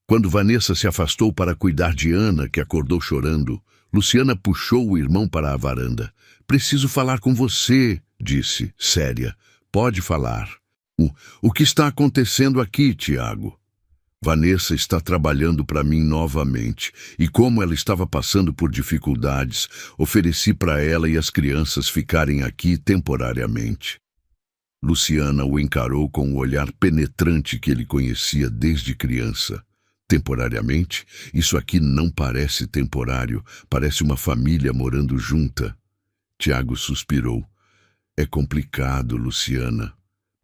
Quando Vanessa se afastou para cuidar de Ana, que acordou chorando, Luciana puxou o irmão para a varanda. Preciso falar com você, disse, séria. Pode falar. O que está acontecendo aqui, Tiago? Vanessa está trabalhando para mim novamente, e como ela estava passando por dificuldades, ofereci para ela e as crianças ficarem aqui temporariamente. Luciana o encarou com o olhar penetrante que ele conhecia desde criança. Temporariamente? Isso aqui não parece temporário, parece uma família morando junta. Tiago suspirou. É complicado, Luciana.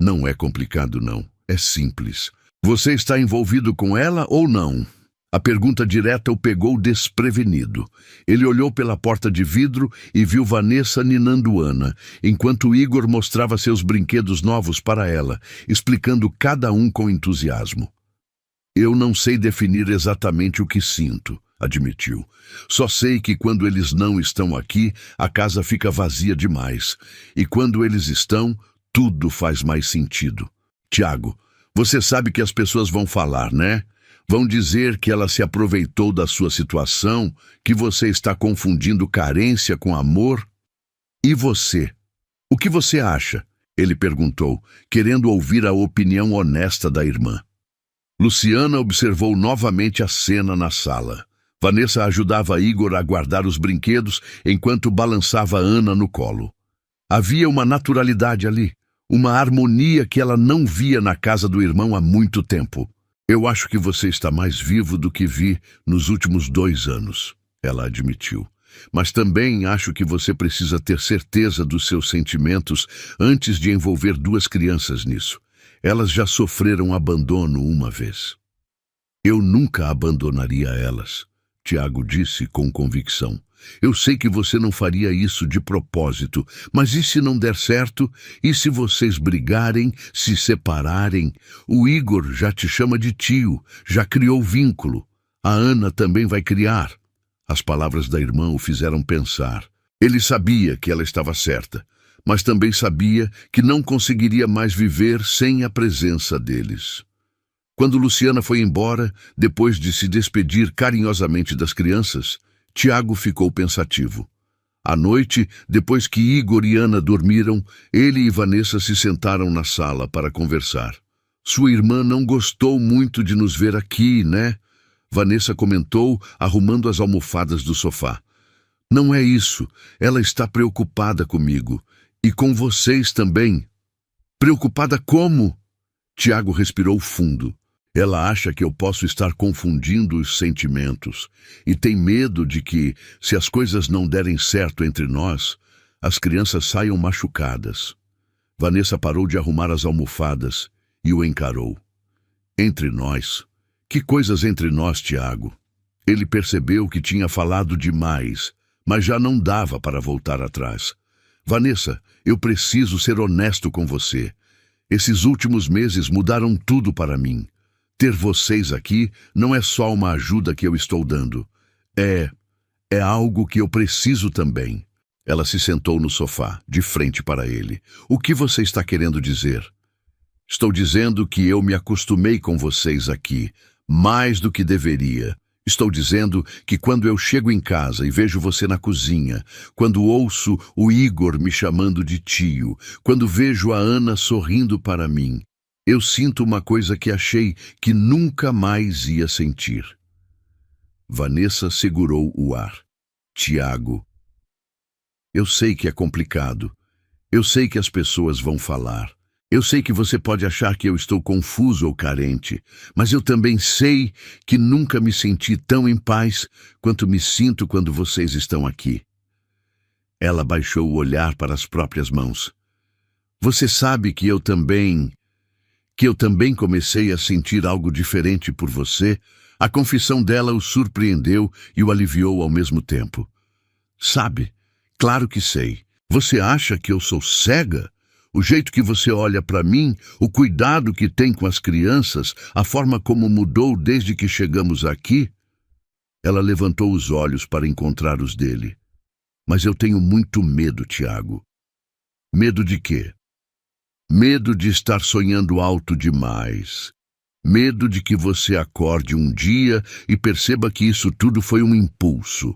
Não é complicado, não. É simples. Você está envolvido com ela ou não? A pergunta direta o pegou desprevenido. Ele olhou pela porta de vidro e viu Vanessa ninando Ana, enquanto Igor mostrava seus brinquedos novos para ela, explicando cada um com entusiasmo. Eu não sei definir exatamente o que sinto, admitiu. Só sei que quando eles não estão aqui, a casa fica vazia demais. E quando eles estão, tudo faz mais sentido. Tiago, você sabe que as pessoas vão falar, né? Vão dizer que ela se aproveitou da sua situação, que você está confundindo carência com amor. E você? O que você acha? Ele perguntou, querendo ouvir a opinião honesta da irmã. Luciana observou novamente a cena na sala. Vanessa ajudava Igor a guardar os brinquedos enquanto balançava Ana no colo. Havia uma naturalidade ali. Uma harmonia que ela não via na casa do irmão há muito tempo. Eu acho que você está mais vivo do que vi nos últimos 2 anos, ela admitiu. Mas também acho que você precisa ter certeza dos seus sentimentos antes de envolver 2 crianças nisso. Elas já sofreram abandono uma vez. Eu nunca abandonaria elas, Tiago disse com convicção. Eu sei que você não faria isso de propósito, mas e se não der certo? E se vocês brigarem, se separarem? O Igor já te chama de tio, já criou vínculo. A Ana também vai criar. As palavras da irmã o fizeram pensar. Ele sabia que ela estava certa, mas também sabia que não conseguiria mais viver sem a presença deles. Quando Luciana foi embora, depois de se despedir carinhosamente das crianças, Tiago ficou pensativo. À noite, depois que Igor e Ana dormiram, ele e Vanessa se sentaram na sala para conversar. Sua irmã não gostou muito de nos ver aqui, né? Vanessa comentou, arrumando as almofadas do sofá. Não é isso, ela está preocupada comigo. E com vocês também. Preocupada como? Tiago respirou fundo. Ela acha que eu posso estar confundindo os sentimentos e tem medo de que, se as coisas não derem certo entre nós, as crianças saiam machucadas. Vanessa parou de arrumar as almofadas e o encarou. Entre nós? Que coisas entre nós, Tiago? Ele percebeu que tinha falado demais, mas já não dava para voltar atrás. Vanessa, eu preciso ser honesto com você. Esses últimos meses mudaram tudo para mim. Ter vocês aqui não é só uma ajuda que eu estou dando. É algo que eu preciso também. Ela se sentou no sofá, de frente para ele. O que você está querendo dizer? Estou dizendo que eu me acostumei com vocês aqui, mais do que deveria. Estou dizendo que quando eu chego em casa e vejo você na cozinha, quando ouço o Igor me chamando de tio, quando vejo a Ana sorrindo para mim, eu sinto uma coisa que achei que nunca mais ia sentir. Vanessa segurou o ar. Tiago, eu sei que é complicado. Eu sei que as pessoas vão falar. Eu sei que você pode achar que eu estou confuso ou carente, mas eu também sei que nunca me senti tão em paz quanto me sinto quando vocês estão aqui. Ela baixou o olhar para as próprias mãos. Você sabe que eu também comecei a sentir algo diferente por você? A confissão dela o surpreendeu e o aliviou ao mesmo tempo. Sabe? Claro que sei. Você acha que eu sou cega? O jeito que você olha para mim, o cuidado que tem com as crianças, a forma como mudou desde que chegamos aqui? Ela levantou os olhos para encontrar os dele. Mas eu tenho muito medo, Tiago. Medo de quê? Medo de estar sonhando alto demais. Medo de que você acorde um dia e perceba que isso tudo foi um impulso.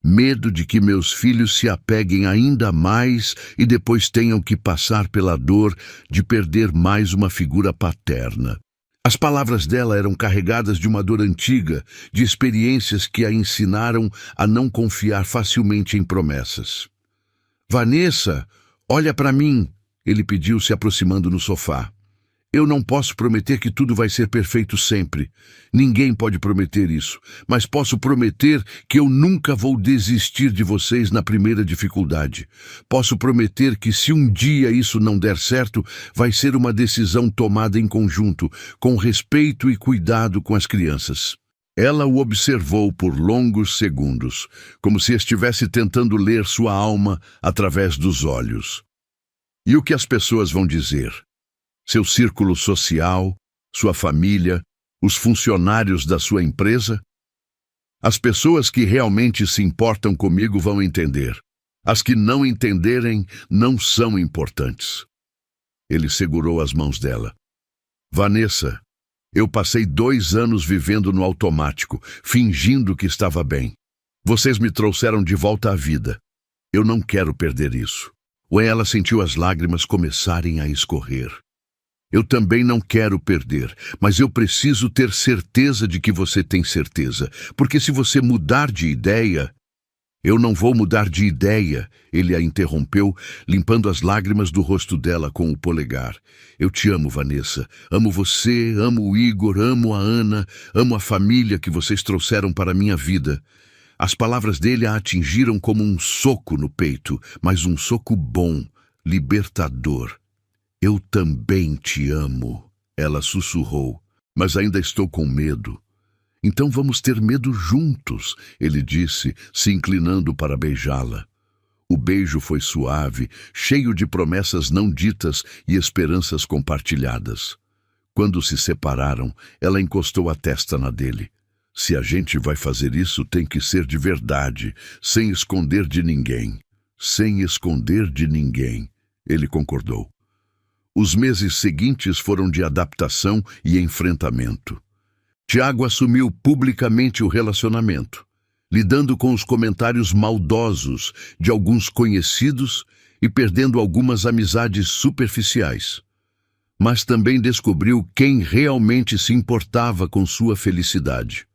Medo de que meus filhos se apeguem ainda mais e depois tenham que passar pela dor de perder mais uma figura paterna. As palavras dela eram carregadas de uma dor antiga, de experiências que a ensinaram a não confiar facilmente em promessas. Vanessa, olha para mim, ele pediu, se aproximando no sofá. Eu não posso prometer que tudo vai ser perfeito sempre. Ninguém pode prometer isso, mas posso prometer que eu nunca vou desistir de vocês na primeira dificuldade. Posso prometer que se um dia isso não der certo, vai ser uma decisão tomada em conjunto, com respeito e cuidado com as crianças. Ela o observou por longos segundos, como se estivesse tentando ler sua alma através dos olhos. E o que as pessoas vão dizer? Seu círculo social, sua família, os funcionários da sua empresa? As pessoas que realmente se importam comigo vão entender. As que não entenderem não são importantes. Ele segurou as mãos dela. Vanessa, eu passei 2 anos vivendo no automático, fingindo que estava bem. Vocês me trouxeram de volta à vida. Eu não quero perder isso. Ela sentiu as lágrimas começarem a escorrer. Eu também não quero perder, mas eu preciso ter certeza de que você tem certeza, porque se você mudar de ideia... Eu não vou mudar de ideia, ele a interrompeu, limpando as lágrimas do rosto dela com o polegar. Eu te amo, Vanessa. Amo você, amo o Igor, amo a Ana, amo a família que vocês trouxeram para a minha vida. As palavras dele a atingiram como um soco no peito, mas um soco bom, libertador. Eu também te amo, ela sussurrou, mas ainda estou com medo. Então vamos ter medo juntos, ele disse, se inclinando para beijá-la. O beijo foi suave, cheio de promessas não ditas e esperanças compartilhadas. Quando se separaram, ela encostou a testa na dele. Se a gente vai fazer isso, tem que ser de verdade, sem esconder de ninguém. Sem esconder de ninguém, ele concordou. Os meses seguintes foram de adaptação e enfrentamento. Tiago assumiu publicamente o relacionamento, lidando com os comentários maldosos de alguns conhecidos e perdendo algumas amizades superficiais. Mas também descobriu quem realmente se importava com sua felicidade.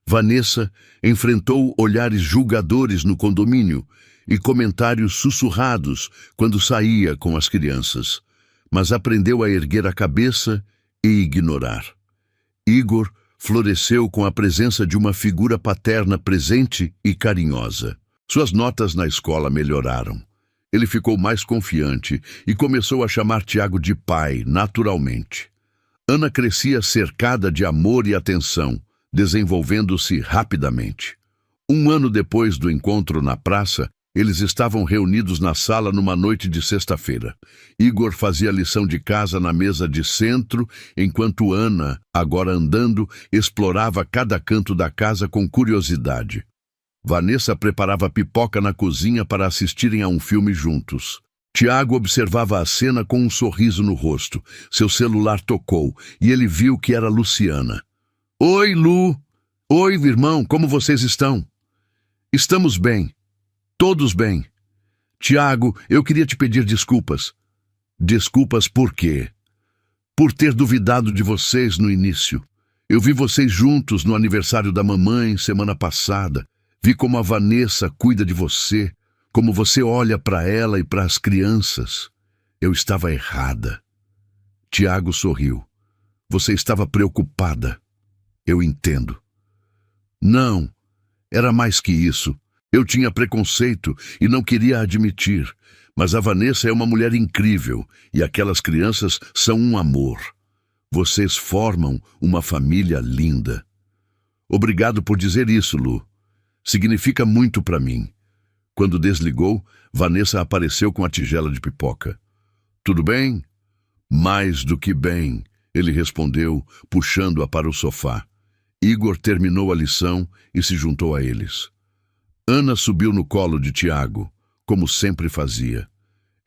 Vanessa enfrentou olhares julgadores no condomínio e comentários sussurrados quando saía com as crianças, mas aprendeu a erguer a cabeça e ignorar. Igor floresceu com a presença de uma figura paterna presente e carinhosa. Suas notas na escola melhoraram. Ele ficou mais confiante e começou a chamar Tiago de pai, naturalmente. Ana crescia cercada de amor e atenção, desenvolvendo-se rapidamente. Um ano depois do encontro na praça, eles estavam reunidos na sala numa noite de sexta-feira. Igor fazia lição de casa na mesa de centro, enquanto Ana, agora andando, explorava cada canto da casa com curiosidade. Vanessa preparava pipoca na cozinha para assistirem a um filme juntos. Tiago observava a cena com um sorriso no rosto. Seu celular tocou e ele viu que era Luciana. Oi, Lu! Oi, irmão, como vocês estão? Estamos bem. Todos bem. Tiago, eu queria te pedir desculpas. Desculpas por quê? Por ter duvidado de vocês no início. Eu vi vocês juntos no aniversário da mamãe semana passada. Vi como a Vanessa cuida de você, como você olha para ela e para as crianças. Eu estava errada. Tiago sorriu. Você estava preocupada. Eu entendo. Não, era mais que isso. Eu tinha preconceito e não queria admitir, mas a Vanessa é uma mulher incrível e aquelas crianças são um amor. Vocês formam uma família linda. Obrigado por dizer isso, Lu. Significa muito para mim. Quando desligou, Vanessa apareceu com a tigela de pipoca. Tudo bem? Mais do que bem, ele respondeu, puxando-a para o sofá. Igor terminou a lição e se juntou a eles. Ana subiu no colo de Tiago, como sempre fazia.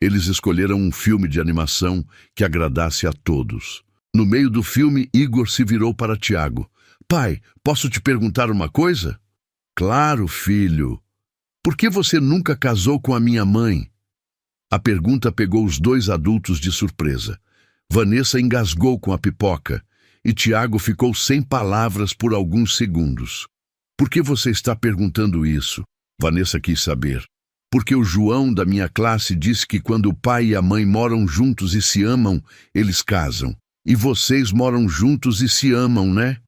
Eles escolheram um filme de animação que agradasse a todos. No meio do filme, Igor se virou para Tiago. Pai, posso te perguntar uma coisa? Claro, filho. Por que você nunca casou com a minha mãe? A pergunta pegou os dois adultos de surpresa. Vanessa engasgou com a pipoca e Tiago ficou sem palavras por alguns segundos. Por que você está perguntando isso? Vanessa quis saber. Porque o João da minha classe disse que quando o pai e a mãe moram juntos e se amam, eles casam. E vocês moram juntos e se amam, né?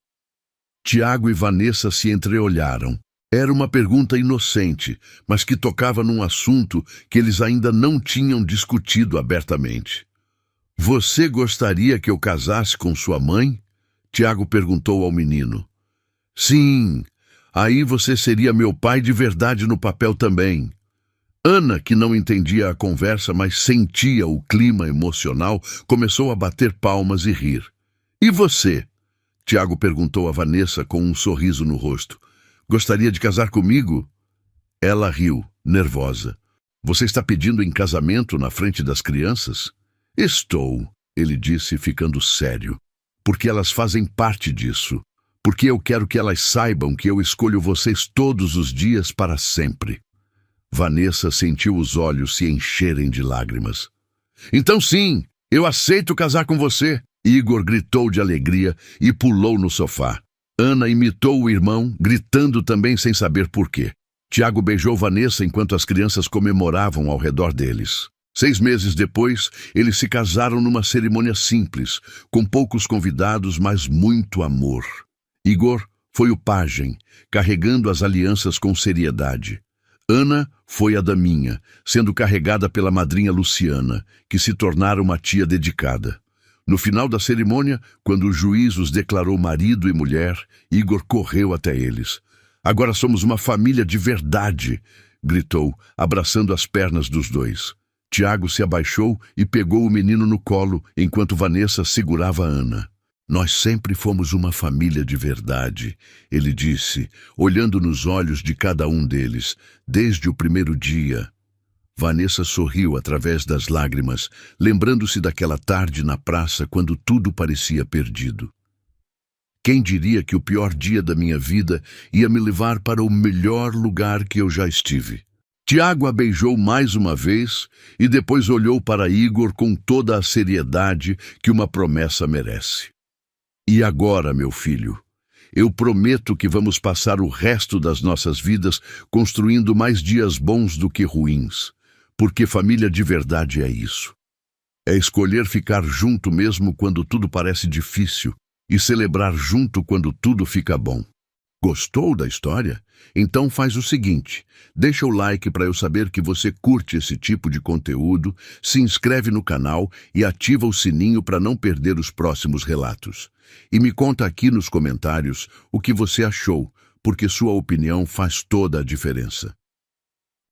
Tiago e Vanessa se entreolharam. Era uma pergunta inocente, mas que tocava num assunto que eles ainda não tinham discutido abertamente. Você gostaria que eu casasse com sua mãe? Tiago perguntou ao menino. Sim. Aí você seria meu pai de verdade no papel também. Ana, que não entendia a conversa, mas sentia o clima emocional, começou a bater palmas e rir. E você? Tiago perguntou a Vanessa com um sorriso no rosto. Gostaria de casar comigo? Ela riu, nervosa. Você está pedindo em casamento na frente das crianças? Estou, ele disse, ficando sério. Porque elas fazem parte disso. Porque eu quero que elas saibam que eu escolho vocês todos os dias para sempre. Vanessa sentiu os olhos se encherem de lágrimas. Então sim, eu aceito casar com você. Igor gritou de alegria e pulou no sofá. Ana imitou o irmão, gritando também sem saber por quê. Tiago beijou Vanessa enquanto as crianças comemoravam ao redor deles. 6 meses depois, eles se casaram numa cerimônia simples, com poucos convidados, mas muito amor. Igor foi o pajem, carregando as alianças com seriedade. Ana foi a daminha, sendo carregada pela madrinha Luciana, que se tornara uma tia dedicada. No final da cerimônia, quando o juiz os declarou marido e mulher, Igor correu até eles. Agora somos uma família de verdade, gritou, abraçando as pernas dos dois. Tiago se abaixou e pegou o menino no colo, enquanto Vanessa segurava Ana. Nós sempre fomos uma família de verdade, ele disse, olhando nos olhos de cada um deles, desde o primeiro dia. Vanessa sorriu através das lágrimas, lembrando-se daquela tarde na praça quando tudo parecia perdido. Quem diria que o pior dia da minha vida ia me levar para o melhor lugar que eu já estive? Tiago a beijou mais uma vez e depois olhou para Igor com toda a seriedade que uma promessa merece. E agora, meu filho, eu prometo que vamos passar o resto das nossas vidas construindo mais dias bons do que ruins, porque família de verdade é isso. É escolher ficar junto mesmo quando tudo parece difícil e celebrar junto quando tudo fica bom. Gostou da história? Então faz o seguinte, deixa o like para eu saber que você curte esse tipo de conteúdo, se inscreve no canal e ativa o sininho para não perder os próximos relatos. E me conta aqui nos comentários o que você achou, porque sua opinião faz toda a diferença.